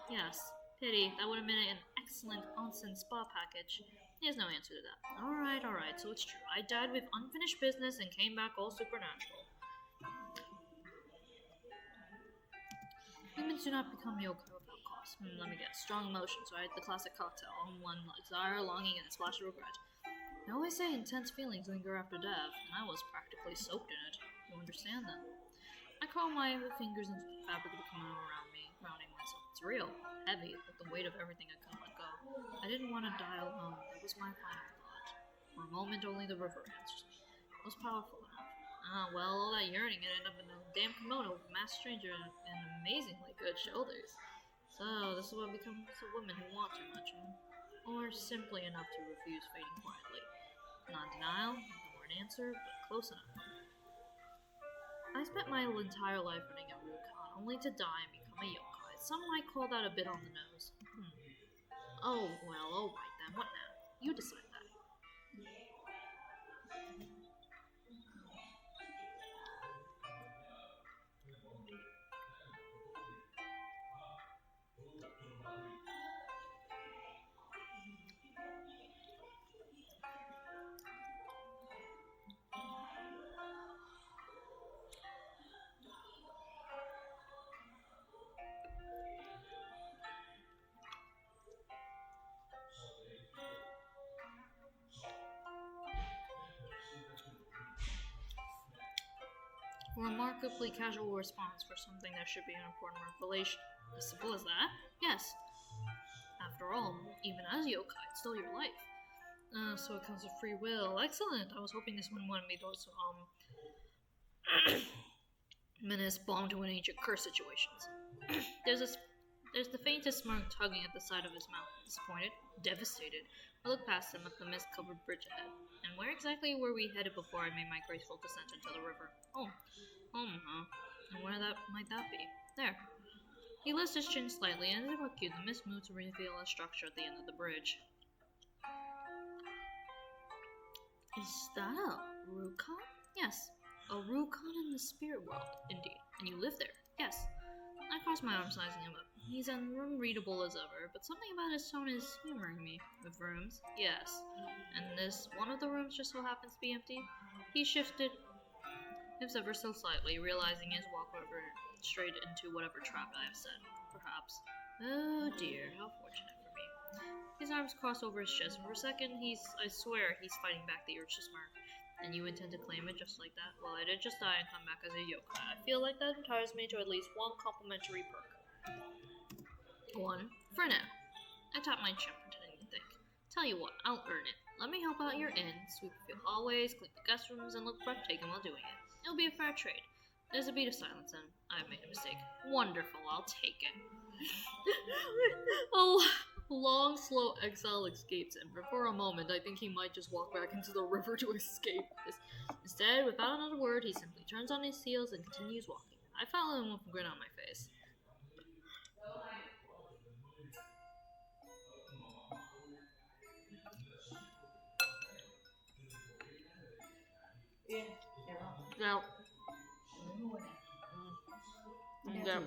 Yes, pity. That would have been an excellent onsen spa package. He has no answer to that. Alright, so it's true. I died with unfinished business and came back all supernatural. Humans do not become yokai without cause. Let me guess. Strong emotions, right? The classic cocktail. One desire, longing, and a splash of regret. They always say intense feelings linger after death, and I was practically soaked in it. You understand then? I curl my fingers into the fabric of the kimono around me, grounding myself. It's real, heavy, like the weight of everything I couldn't let go. I didn't want to die alone. That was my final thought. For a moment, only the river answers me. It was powerful enough. Well, all that yearning ended up in a damn kimono with a masked stranger and amazingly good shoulders. So, this is what becomes a woman who wants too much, huh? Or simply enough to refuse fading quietly. Not denial, nor an answer, but close enough. I spent my entire life running a Rukon, only to die and become a yokai. Some might call that a bit on the nose. Oh, well, alright then, what now? You decide that. A remarkably casual response for something that should be an important revelation. As simple as that? Yes. After all, even as yokai, it's still your life. So it comes with free will. Excellent. I was hoping this wouldn't want me those menace bomb to an ancient curse situations. There's the faintest smirk tugging at the side of his mouth. Disappointed, devastated. I looked past him up the mist-covered bridge ahead. And where exactly were we headed before I made my graceful descent into the river? Home, huh? And where might that be? There. He lifts his chin slightly, and as if cute, the mist moved to reveal a structure at the end of the bridge. Is that a Rukon? Yes. A Rukon in the spirit world, indeed. And you live there? Yes. I crossed my arms, sizing him up. He's unreadable as ever, but something about his tone is humoring me. With rooms? Yes. And this one of the rooms just so happens to be empty? He shifted hips ever so slightly, realizing his walk over straight into whatever trap I have set. Perhaps. Oh dear, how fortunate for me. His arms crossed over his chest, and for a second, I swear he's fighting back the urge to smirk. And you intend to claim it just like that? Well, I did just die and come back as a yokai. I feel like that entitles me to at least one complimentary perk. One, for now. I tapped my chin, pretending to think. Tell you what, I'll earn it. Let me help out your inn, sweep a few hallways, clean the guest rooms, and look breathtaking while doing it. It'll be a fair trade. There's a beat of silence, and I've made a mistake. Wonderful, I'll take it. Oh, long, slow exile escapes him, but for a moment I think he might just walk back into the river to escape this. Instead, without another word, he simply turns on his heels and continues walking. I follow him with a grin on my face. Now, Đeo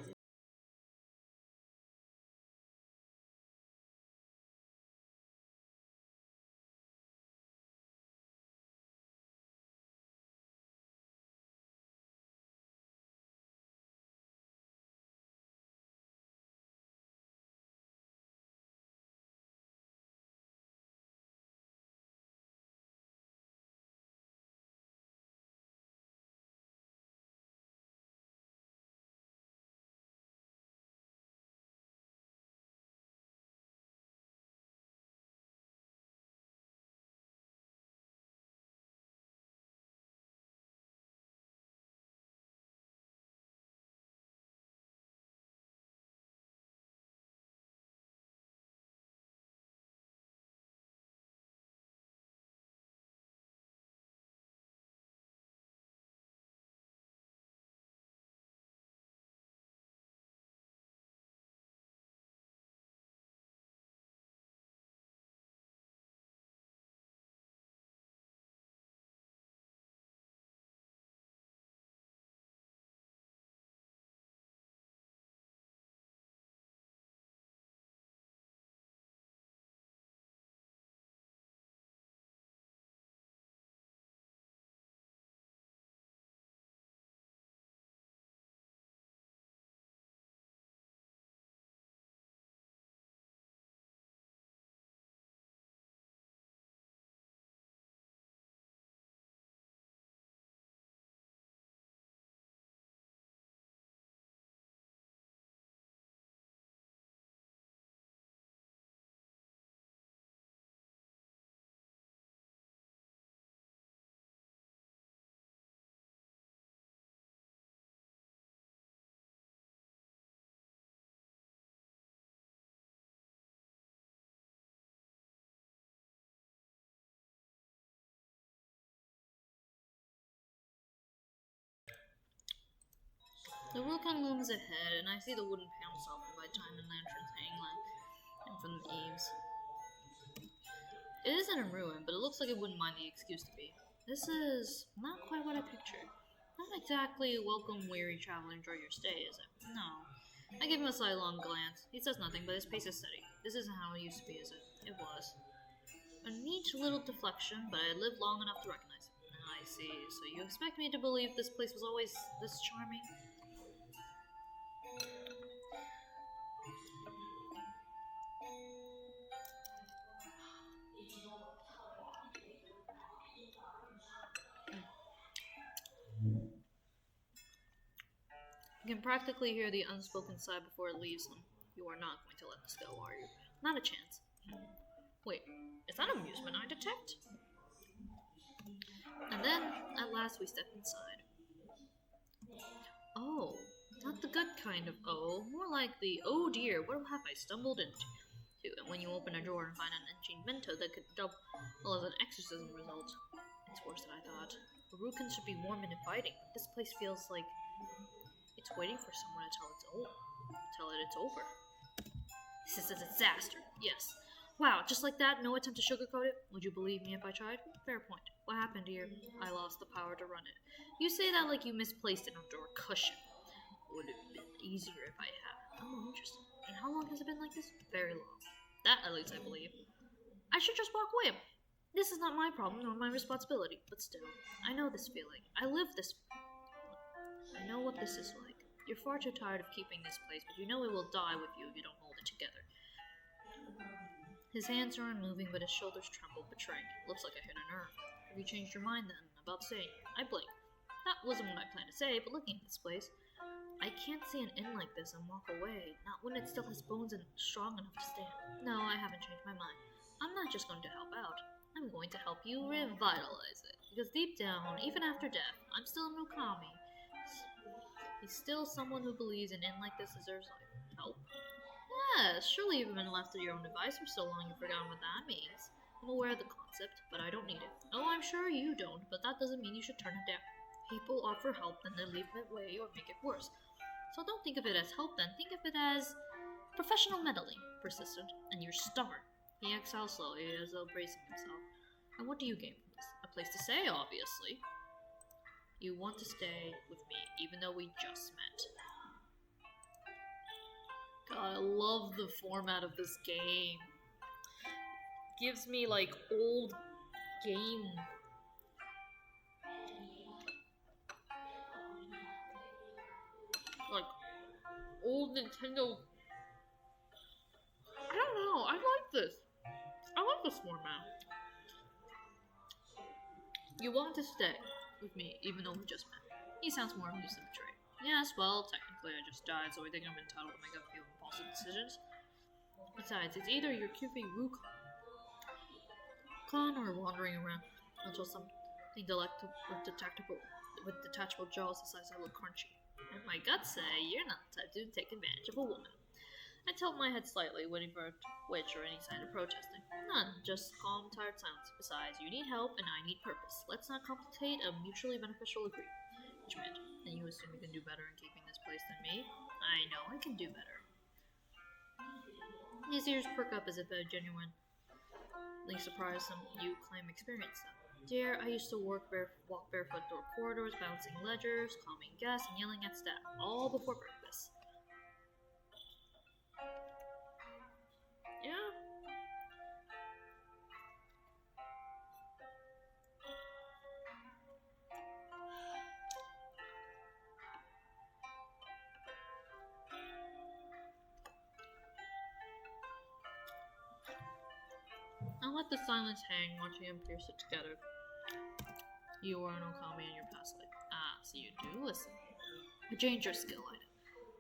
The Rukon looms ahead, and I see the wooden panels softened by time and lanterns hanging from the eaves. It isn't a ruin, but it looks like it wouldn't mind the excuse to be. This is not quite what I pictured. Not exactly welcome, weary traveler, enjoy your stay, is it? No. I give him a sidelong glance. He says nothing, but his pace is steady. This isn't how it used to be, is it? It was. A neat little deflection, but I lived long enough to recognize it. I see. So you expect me to believe this place was always this charming? You can practically hear the unspoken sigh before it leaves him. You are not going to let this go, are you? Not a chance. Wait, is that amusement I detect? And then, at last, we step inside. Oh, not the good kind of oh, more like the oh dear, what have I stumbled into? And when you open a drawer and find an enchantmento that could double as an exorcism result, it's worse than I thought. Rukon should be warm and inviting, but this place feels like it's waiting for someone to tell it it's over. This is a disaster. Yes. Wow, just like that, no attempt to sugarcoat it? Would you believe me if I tried? Fair point. What happened here? I lost the power to run it. You say that like you misplaced an outdoor cushion. Would it have been easier if I had? Oh, interesting. And how long has it been like this? Very long. That, at least, I believe. I should just walk away. This is not my problem nor my responsibility, but still, I know this feeling. I live this. I know what this is like. You're far too tired of keeping this place, but you know it will die with you if you don't hold it together. His hands are unmoving, but his shoulders tremble, betraying it. Looks like I hit a nerve. Have you changed your mind then, about staying? I blink. That wasn't what I planned to say, but looking at this place, I can't see an inn like this and walk away, not when it still has bones and strong enough to stand. No, I haven't changed my mind. I'm not just going to help out. I'm going to help you revitalize it. Because deep down, even after death, I'm still a Mukami. He's still someone who believes an inn like this deserves help. Yes, surely you've been left to your own device for so long you've forgotten what that means. I'm aware of the concept, but I don't need it. Oh, I'm sure you don't, but that doesn't mean you should turn it down. People offer help, then they leave it away or make it worse. So don't think of it as help then, think of it as professional meddling, persistent, and you're stubborn. He exhales slowly as though bracing himself. And what do you gain from this? A place to stay, obviously. You want to stay with me, even though we just met. God, I love the format of this game. Gives me like old game. Like old Nintendo. I don't know, I like this. I like this format. You want to stay with me, even though we just met. He sounds more amused than betrayed. Yes, well, technically I just died, so I think I'm entitled to make a few impulsive decisions. Besides, it's either your cute Rukon or wandering around until something delectable with detachable jaws the size of a crunchy. And my guts say you're not the type to take advantage of a woman. I tilt my head slightly, waiting for a twitch or any sign of protesting. None, just calm, tired silence. Besides, you need help and I need purpose. Let's not complicate a mutually beneficial agreement. Judgment. And you assume you can do better in keeping this place than me? I know I can do better. His ears perk up as if a genuinely surprised him. You claim experience them. Dear, I used to walk barefoot through corridors, bouncing ledgers, calming guests, and yelling at staff, all before breakfast. Yeah. I let the silence hang, watching him pierce it together. You are an Okami in your past life. Ah, so you do listen. A dangerous skill item.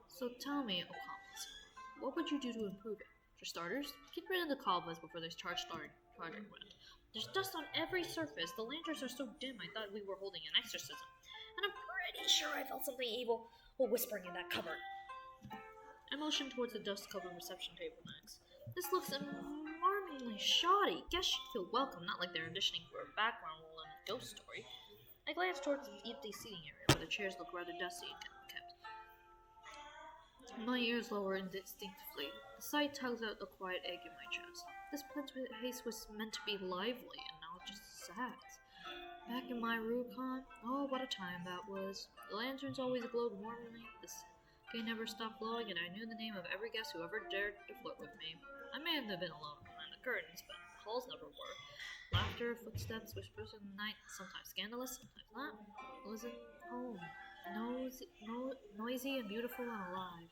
So tell me, Okami, what would you do to improve it? For starters, get rid of the cobwebs before they start project wind. There's dust on every surface. The lanterns are so dim I thought we were holding an exorcism. And I'm pretty sure I felt something evil whispering in that cupboard. I motioned towards the dust-covered reception table next. This looks alarmingly shoddy. Guests should feel welcome, not like they're auditioning for a background role in a ghost story. I glanced towards the empty seating area, where the chairs look rather dusty and kept. My ears lower instinctively. The sight tugs at the quiet ache in my chest. This place was meant to be lively, and now it's just sad. Back in my Rubicon, oh, what a time that was. The lanterns always glowed warmly, the sky never stopped glowing, and I knew the name of every guest who ever dared to flirt with me. I may have been alone behind the curtains, but the halls never were. Laughter, footsteps, whispers in the night, sometimes scandalous, sometimes not. It was a home. Noisy and beautiful and alive.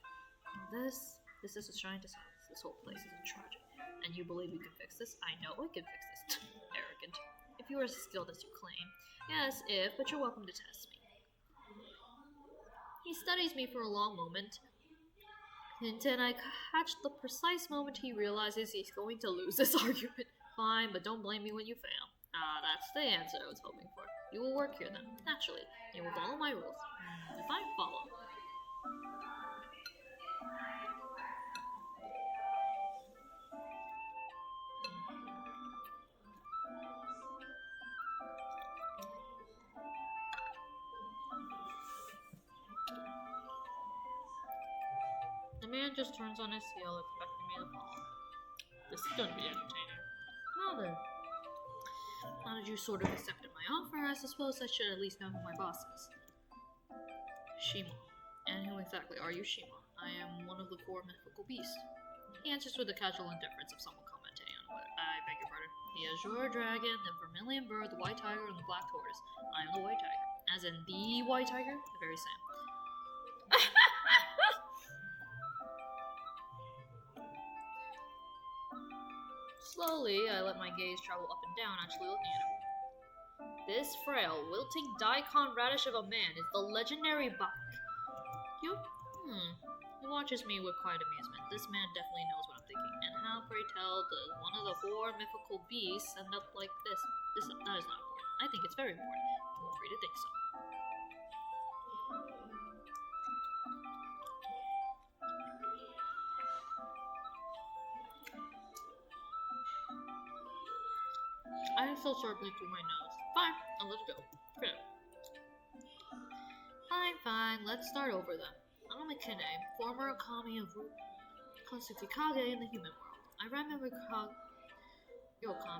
This is a shrine to silence. This whole place is tragic. And you believe you can fix this? I know I can fix this. Arrogant. If you are as skilled as you claim. Yes, but you're welcome to test me. He studies me for a long moment, and then I catch the precise moment he realizes he's going to lose this argument. Fine, but don't blame me when you fail. Ah, that's the answer I was hoping for. You will work here then, naturally. You will follow my rules. If I follow. The man just turns on his heel, expecting me to follow. This is going to be entertaining. Now that you sort of accepted my offer, I suppose I should at least know who my boss is. Shimon. And who exactly are you, Shimon? I am one of the 4 mythical beasts. He answers with the casual indifference of someone commenting on what I beg your pardon. The azure dragon, the vermilion bird, the white tiger, and the black tortoise. I am the white tiger. As in the white tiger? The very same. Slowly, I let my gaze travel up and down, actually looking at him. This frail, wilting daikon radish of a man is the legendary Bak. You? He watches me with quiet amusement. This man definitely knows what I'm thinking. And how, pray tell, does one of the 4 mythical beasts end up like this? That is not important. I think it's very important. Feel free to think so. I fell sharply through my nose. Fine, I'll let it go. Forget it. Fine, let's start over then. I'm Akane, former Akami of Kotsukage in the human world. I ran Ryokan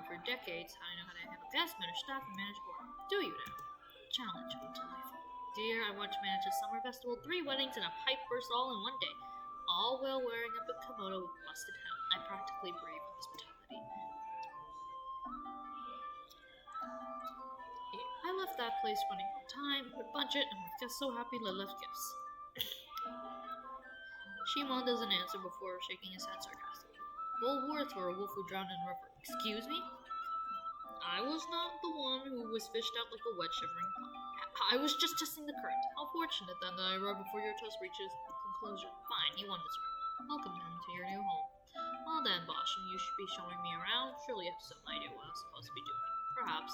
for decades. I know how to handle guests, manage staff, and manage order. Do you now? Challenge, delightful. Dear, I want to manage a summer festival, 3 weddings, and a pipe burst all in one day. All while wearing a kimono with busted hem. I practically breathe hospitality. I left that place running on time, with budget, and with guests so happy they left gifts. Shimon doesn't answer before shaking his head sarcastically. Bullworth or a wolf who drowned in a river. Excuse me? I was not the one who was fished out like a wet shivering pup. I was just testing the current. How fortunate then that I arrived before your toast reaches conclusion. Fine, you won this one. Welcome then to your new home. Well then, Boshin, you should be showing me around. Surely you have some idea what I'm supposed to be doing. Perhaps.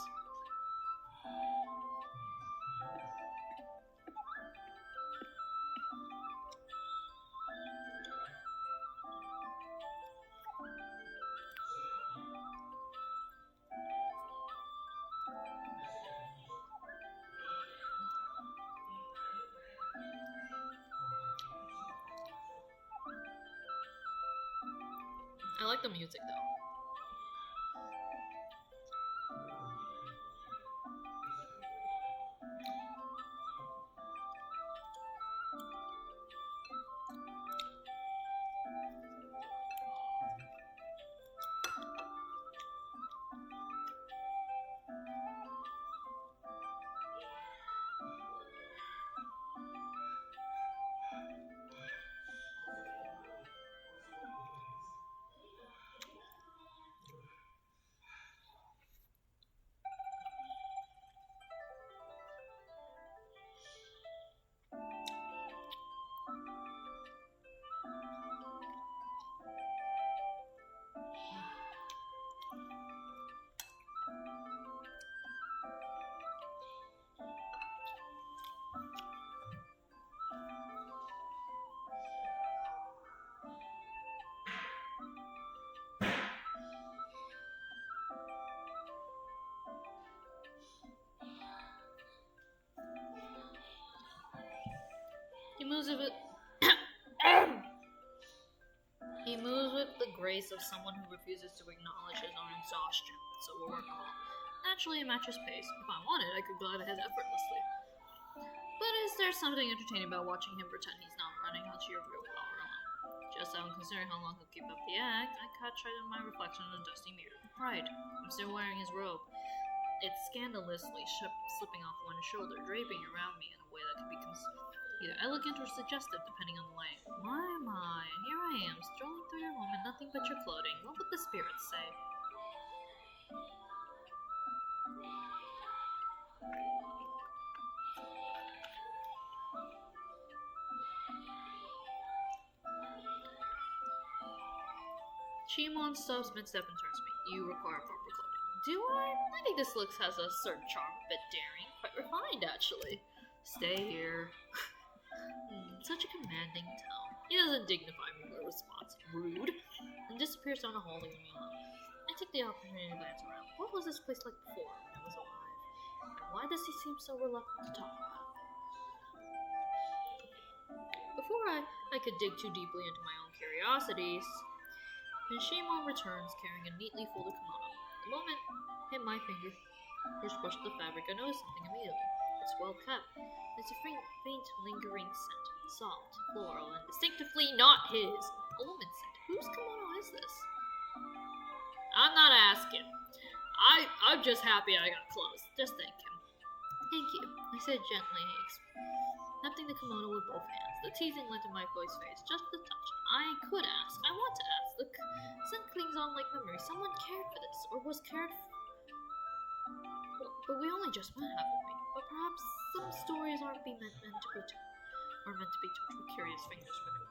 I like the music though. He moves a bit. grace of someone who refuses to acknowledge his own exhaustion. So a workaholic. Naturally, a mattress pace. If I wanted, I could glide ahead effortlessly. But is there something entertaining about watching him pretend he's not running out to your real power alone? Just out considering how long he'll keep up the act, I caught sight of my reflection in a dusty mirror. Pride. I'm still wearing his robe. It's scandalously slipping off one shoulder, draping around me in a way that could be either elegant or suggestive, depending on the length. My, and here I am, strolling through your home in nothing but your clothing. What would the spirits say? Shimon stops mid-step and turns to me. You require proper clothing. Do I? I think this look has a certain charm, a bit daring, quite refined, actually. Stay here. Such a commanding tone. He doesn't dignify me with a response. Rude. And disappears down the hall, leaving me alone. I take the opportunity to glance around. What was this place like before when I was alive? And why does he seem so reluctant to talk about it? Before I could dig too deeply into my own curiosities, Shimon returns carrying a neatly folded kimono. The moment hit my finger first brushed the fabric, I noticed something immediately. It's well kept. There's a faint lingering scent. Soft, floral, and distinctively not his. A woman's scent. Whose kimono is this? I'm not asking. I'm just happy I got clothes. Just thank him. Thank you, I said gently, accepting the kimono with both hands. The teasing lit in my boy's face, just a touch. I could ask. I want to ask. The scent clings on like memory. Someone cared for this, or was cared for. But we only just met, haven't we? But perhaps some stories aren't meant to be touched with curious fingers for them.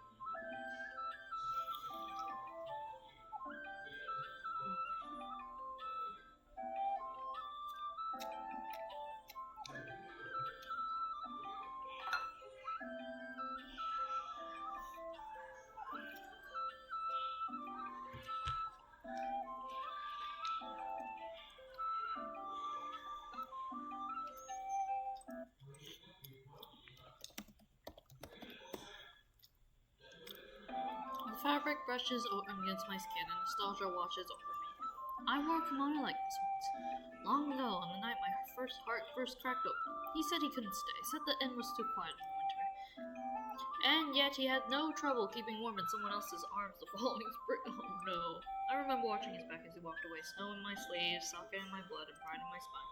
The fabric brushes against my skin and nostalgia washes over me. I wore a kimono like this once, long ago on the night my heart first cracked open. He said he couldn't stay, said the inn was too quiet in the winter. And yet he had no trouble keeping warm in someone else's arms the following spring. Oh no. I remember watching his back as he walked away, snow in my sleeves, socket in my blood, and pride in my spine.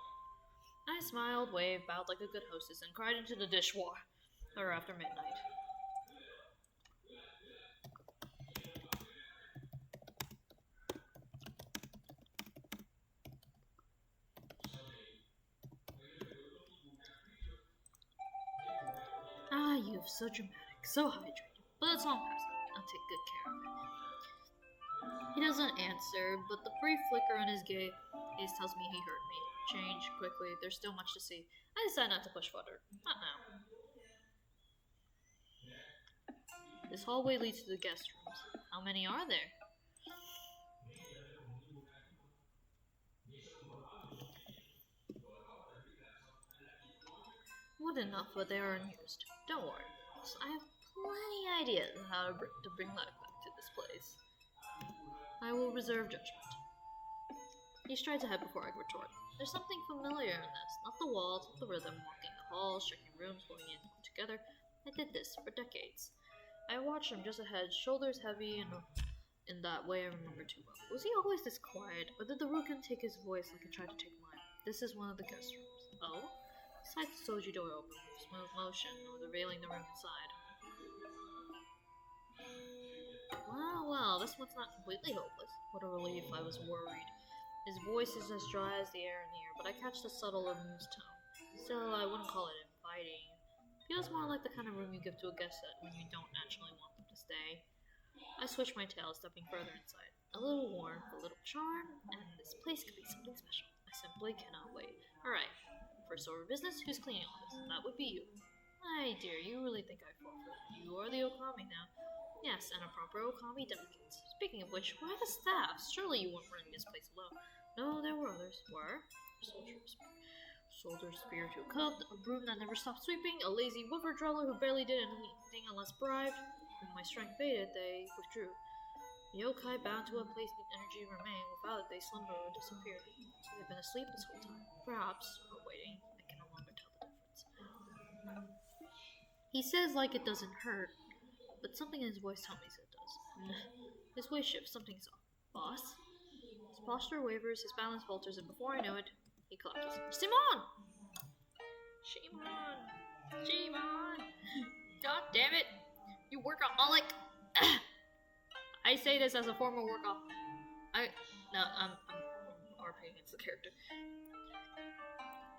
I smiled, waved, bowed like a good hostess, and cried into the dishwater after midnight. Ah, youth, so dramatic, so hydrated. But it's long past that. I'll take good care of it. He doesn't answer, but the brief flicker in his gaze tells me he heard me. Change quickly, there's still much to see. I decide not to push further. Not now. This hallway leads to the guest rooms. How many are there? More than enough, but they are unused. Don't worry. I have plenty ideas on how to bring life back to this place. I will reserve judgment. He strides ahead before I retort. There's something familiar in this. Not the walls, not the rhythm, walking the halls, checking rooms, going in together. I did this for decades. I watched him just ahead, shoulders heavy, and in that way I remember too well. Was he always this quiet, or did the Rukin take his voice like he tried to take mine? This is one of the guest rooms. Oh? Besides the soji door open with smooth motion, or the railing the room inside. Well, this one's not completely hopeless. What a relief, I was worried. His voice is as dry as the air in here, but I catch the subtle amused tone. Still, I wouldn't call it inviting. Feels more like the kind of room you give to a guest set when you don't actually want them to stay. I switch my tail, stepping further inside. A little warmth, a little charm, and this place could be something special. I simply cannot wait. Alright, first order of business, who's cleaning all this? That would be you. My dear, you really think I fall for it. You are the Okami now. Yes, and a proper Okami delicate. Speaking of which, where are the staff? Surely you weren't running this place alone. No, there were others. Were? Soldier spear who cooked, a broom that never stopped sweeping, a lazy woodward dweller who barely did anything unless bribed. When my strength faded, they withdrew. Yokai bound to a place with energy remain. Without it, they slumber or disappear. So they've been asleep this whole time. Perhaps, or waiting. I can no longer tell the difference. He says like it doesn't hurt, but something in his voice tells me it does. His voice shifts, something's off. Boss? His posture wavers, his balance falters, and before I know it, he collapses. Simon! Shimon! Shimon! God damn it! You workaholic! I say this as a former workaholic. I'm RPing against the character.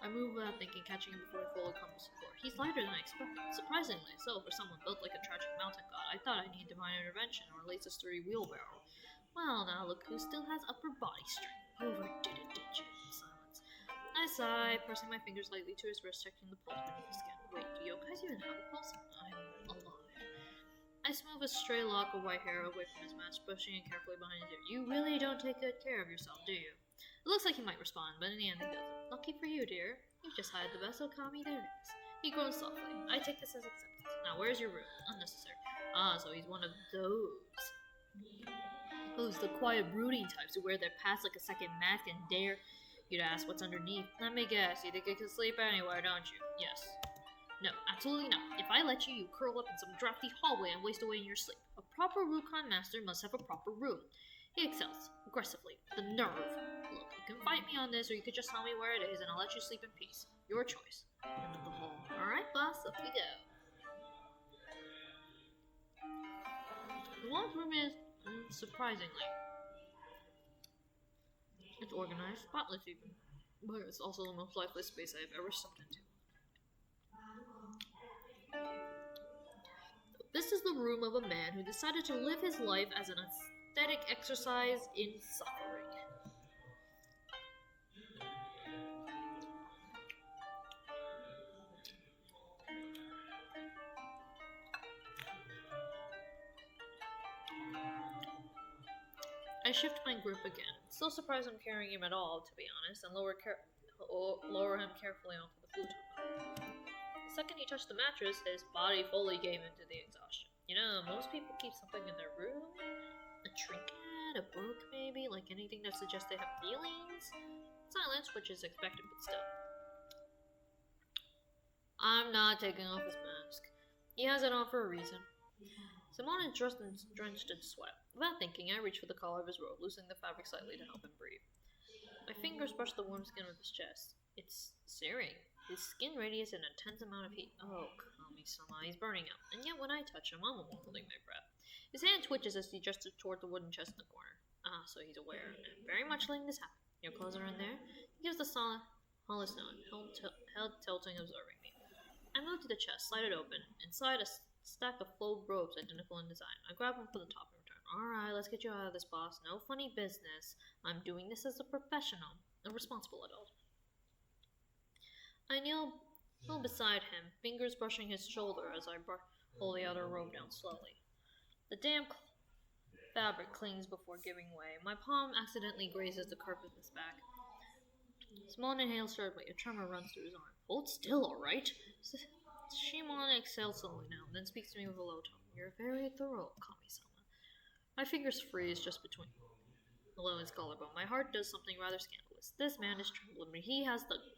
I move without thinking, catching him before he fully comes to the floor. He's lighter than I expected. Surprisingly so, for someone built like a tragic mountain god. I thought I'd need divine intervention, or at least a sturdy wheelbarrow. Well, now look who still has upper body strength. You overdid it, did you? In silence. I sigh, pressing my fingers lightly to his wrist, checking the pulse beneath his skin. Wait, do yokais even have a pulse? I'm alive. I smooth a stray lock of white hair away from his mask, brushing it carefully behind his ear. You really don't take good care of yourself, do you? It looks like he might respond, but in the end he doesn't. Lucky for you, dear. You've just hired the best Okami there is. He groans softly. I take this as acceptance. Now, where's your room? Unnecessary. Ah, so he's one of those. Those, the quiet, brooding types who wear their past like a second mask and dare you to ask what's underneath. Let me guess, you think you can sleep anywhere, don't you? Yes. No, absolutely not. If I let you, you curl up in some drafty hallway and waste away in your sleep. A proper Rukon master must have a proper room. He excels, aggressively. The nerve. Look, you can fight me on this, or you could just tell me where it is, and I'll let you sleep in peace. Your choice. End of the hall. Alright, boss, up we go. The laundry room is, surprisingly, it's organized, spotless even, but it's also the most lifeless space I've ever stepped into. This is the room of a man who decided to live his life as an aesthetic exercise in suffering. I shift my grip again. Still surprised I'm carrying him at all, to be honest, and lower him carefully onto the futon. The second he touched the mattress, his body fully gave into the exhaustion. You know, most people keep something in their room. A trinket, a book maybe, like anything that suggests they have feelings. Silence, which is expected, but still. I'm not taking off his mask. He has it on for a reason. Simon is drenched in sweat. Without thinking, I reach for the collar of his robe, loosening the fabric slightly to help him breathe. My fingers brush the warm skin of his chest. It's searing. His skin radiates an intense amount of heat. Oh, Kami-sama, he's burning up. And yet when I touch him, I'm holding my breath. His hand twitches as he gestures toward the wooden chest in the corner. Ah, so he's aware, and very much letting this happen. Your clothes are in there? He gives the hollis nod, head tilting, observing me. I move to the chest, slide it open. Inside, a stack of full robes identical in design. I grab one from the top and return. Alright, let's get you out of this, boss. No funny business. I'm doing this as a professional, a responsible adult. I kneel beside him, fingers brushing his shoulder as I pull the outer robe down slowly. The damp fabric clings before giving way. My palm accidentally grazes the curve of his back. Simon inhales sharply. A tremor runs through his arm. Hold still, alright? Shimon exhales slowly now, then speaks to me with a low tone. You're very thorough, Kami-sama. My fingers freeze just below his collarbone. My heart does something rather scandalous. This man is trembling, but he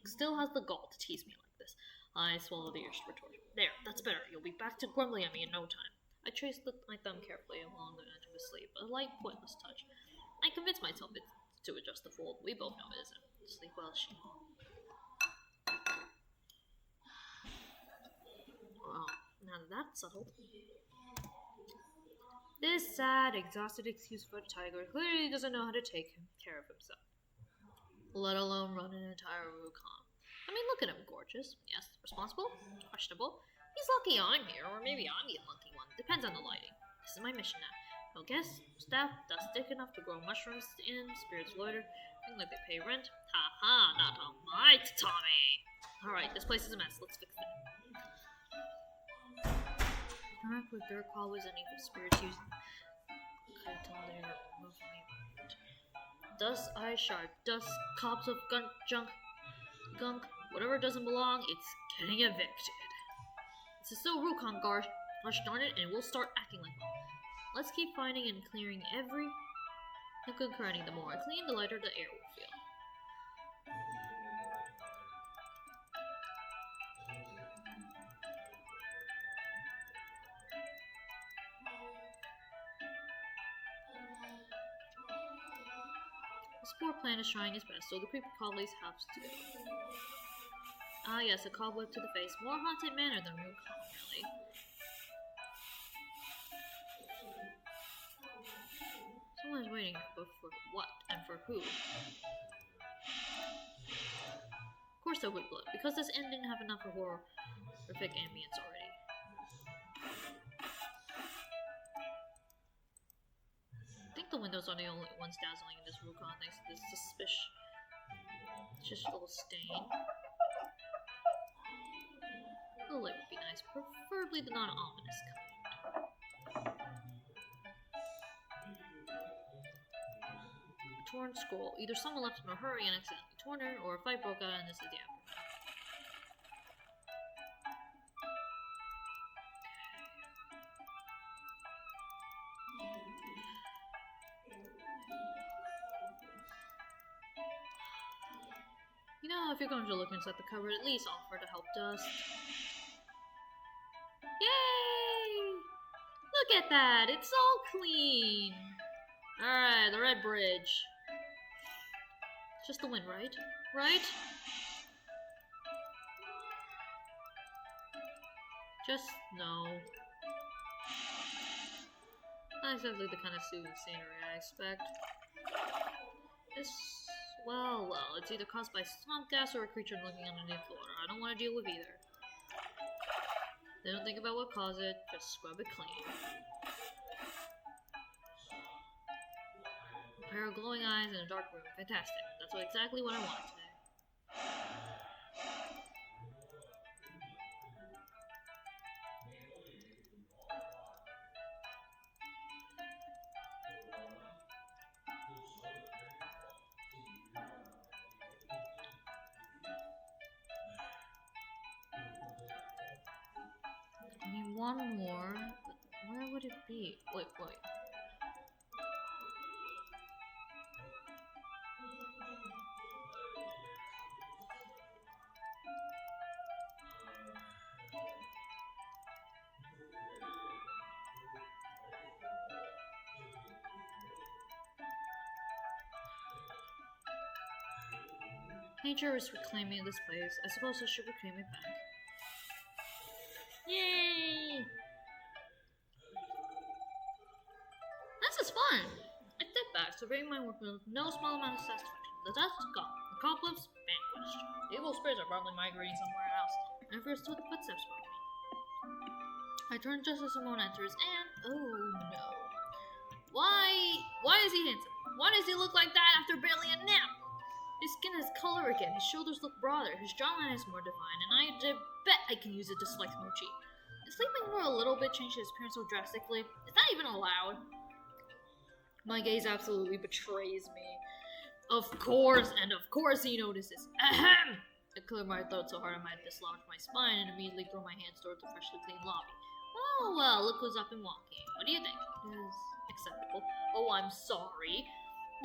still has the gall to tease me like this. I swallow the urge to retort. There, that's better. You'll be back to grumbling at me in no time. I trace my thumb carefully along the edge of his sleeve, a light, pointless touch. I convince myself it's to adjust the fold. We both know it isn't. Sleep well, Shimon. Wow, now that that's settled. This sad, exhausted excuse for a tiger clearly doesn't know how to take care of himself, let alone run an entire Rukon. I mean, look at him, gorgeous. Yes, responsible? Questionable. He's lucky I'm here, or maybe I'm the unlucky one. Depends on the lighting. This is my mission now. No guess, staff, dust thick enough to grow mushrooms in, spirits loiter, think like they pay rent. Ha ha, not on my tatami! Alright, this place is a mess. Let's fix that. Interact with dirt cobwebs and evil spirits using dust, eye shard, dust, cobs of gunk, whatever doesn't belong, it's getting evicted. This is still Rukon, gosh darn it, and we'll start acting like Let's keep finding and clearing every nook and cranny. The more I clean, the lighter the air will feel. This poor plant is trying its best, so the creepy cobblies have to go. Ah yes, a cobweb to the face. More haunted manner than real calm, really. Someone's waiting, but for what and for who? Of course there would blood, because this inn didn't have enough horrific ambience already. I think the windows are the only ones dazzling in this Rukon thanks to this suspicious little stain. A light would be nice, preferably the non-ominous kind. A torn scroll. Either someone left in a hurry and accidentally torn it, or a fight broke out and this is the aftermath. You know, if you're going to look inside the cupboard, at least offer to help dust. Yay! Look at that! It's all clean! Alright, the red bridge. It's just the wind, right? Right? Just no. Not exactly the kind of soothing scenery I expect. This... well, it's either caused by swamp gas or a creature looking underneath the water. I don't want to deal with either. They don't think about what caused it, just scrub it clean. A pair of glowing eyes in a dark room. Fantastic. That's exactly what I want today. I need one more, but where would it be? Wait. Nature is reclaiming this place. I suppose I should reclaim it back. Yay! This is fun! I step back, surveying my work with no small amount of satisfaction. The dust is gone. The cobwebs vanquished. The evil spirits are probably migrating somewhere else. I first heard the footsteps behind me. I turn just as Simone enters, and oh no. Why is he handsome? Why does he look like that after barely a nap? His skin has color again, his shoulders look broader, his jawline is more defined, and I bet I can use it to slice Mochi. Is sleeping for a little bit changed his appearance so drastically? Is that even allowed? My gaze absolutely betrays me. Of course he notices. Ahem! I cleared my throat so hard I might dislodge my spine and immediately throw my hands towards the freshly cleaned lobby. Oh well, look who's up and walking. What do you think? It is acceptable. Oh, I'm sorry.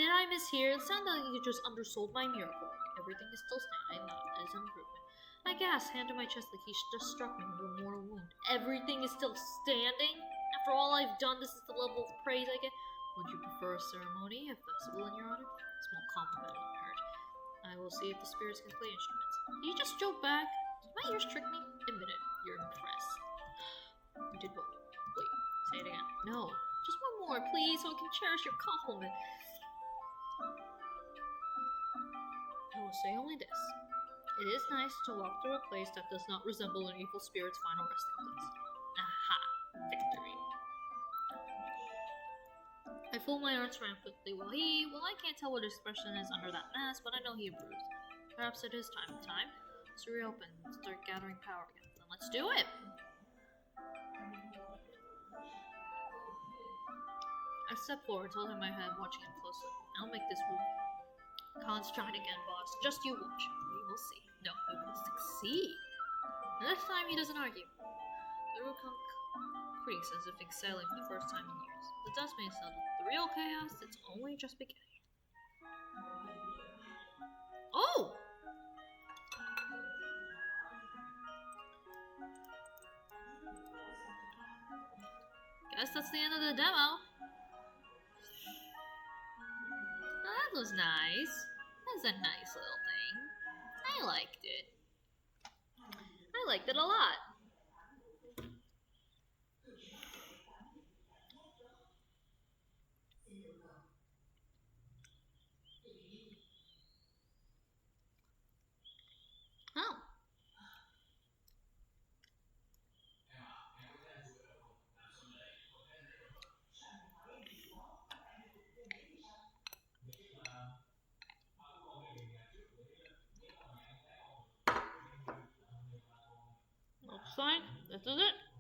Did I mishear? It sounded like you just undersold my miracle work. Everything is still standing, that is an improvement. I gasped, hand to my chest like he just struck me with a mortal wound. Everything is still standing? After all I've done, this is the level of praise I get? Would you prefer a ceremony, a festival in your honor? A small compliment won't hurt. I will see if the spirits can play instruments. Did you just joke back? Did my ears trick me? Admit it, you're impressed. You did what? Wait, say it again. No, just one more, please, so I can cherish your compliment. I will say only this. It is nice to walk through a place that does not resemble an evil spirit's final resting place. Aha! Victory. I fold my arms triumphantly while I can't tell what expression is under that mask, but I know he approves. Perhaps it is time to reopen and start gathering power again. Then let's do it! I step forward, holding my head, watching him closely. I'll make this move. Khan's trying again, boss. Just you watch. We will see. No, we will succeed. And this time he doesn't argue. The Rukon creaks as if exhaling for the first time in years. The dust may settle. The real chaos, it's only just beginning. Oh! Guess that's the end of the demo. Well, that was nice. That's a nice little thing. I liked it. I liked it a lot. Oh. Looks fine. This is it.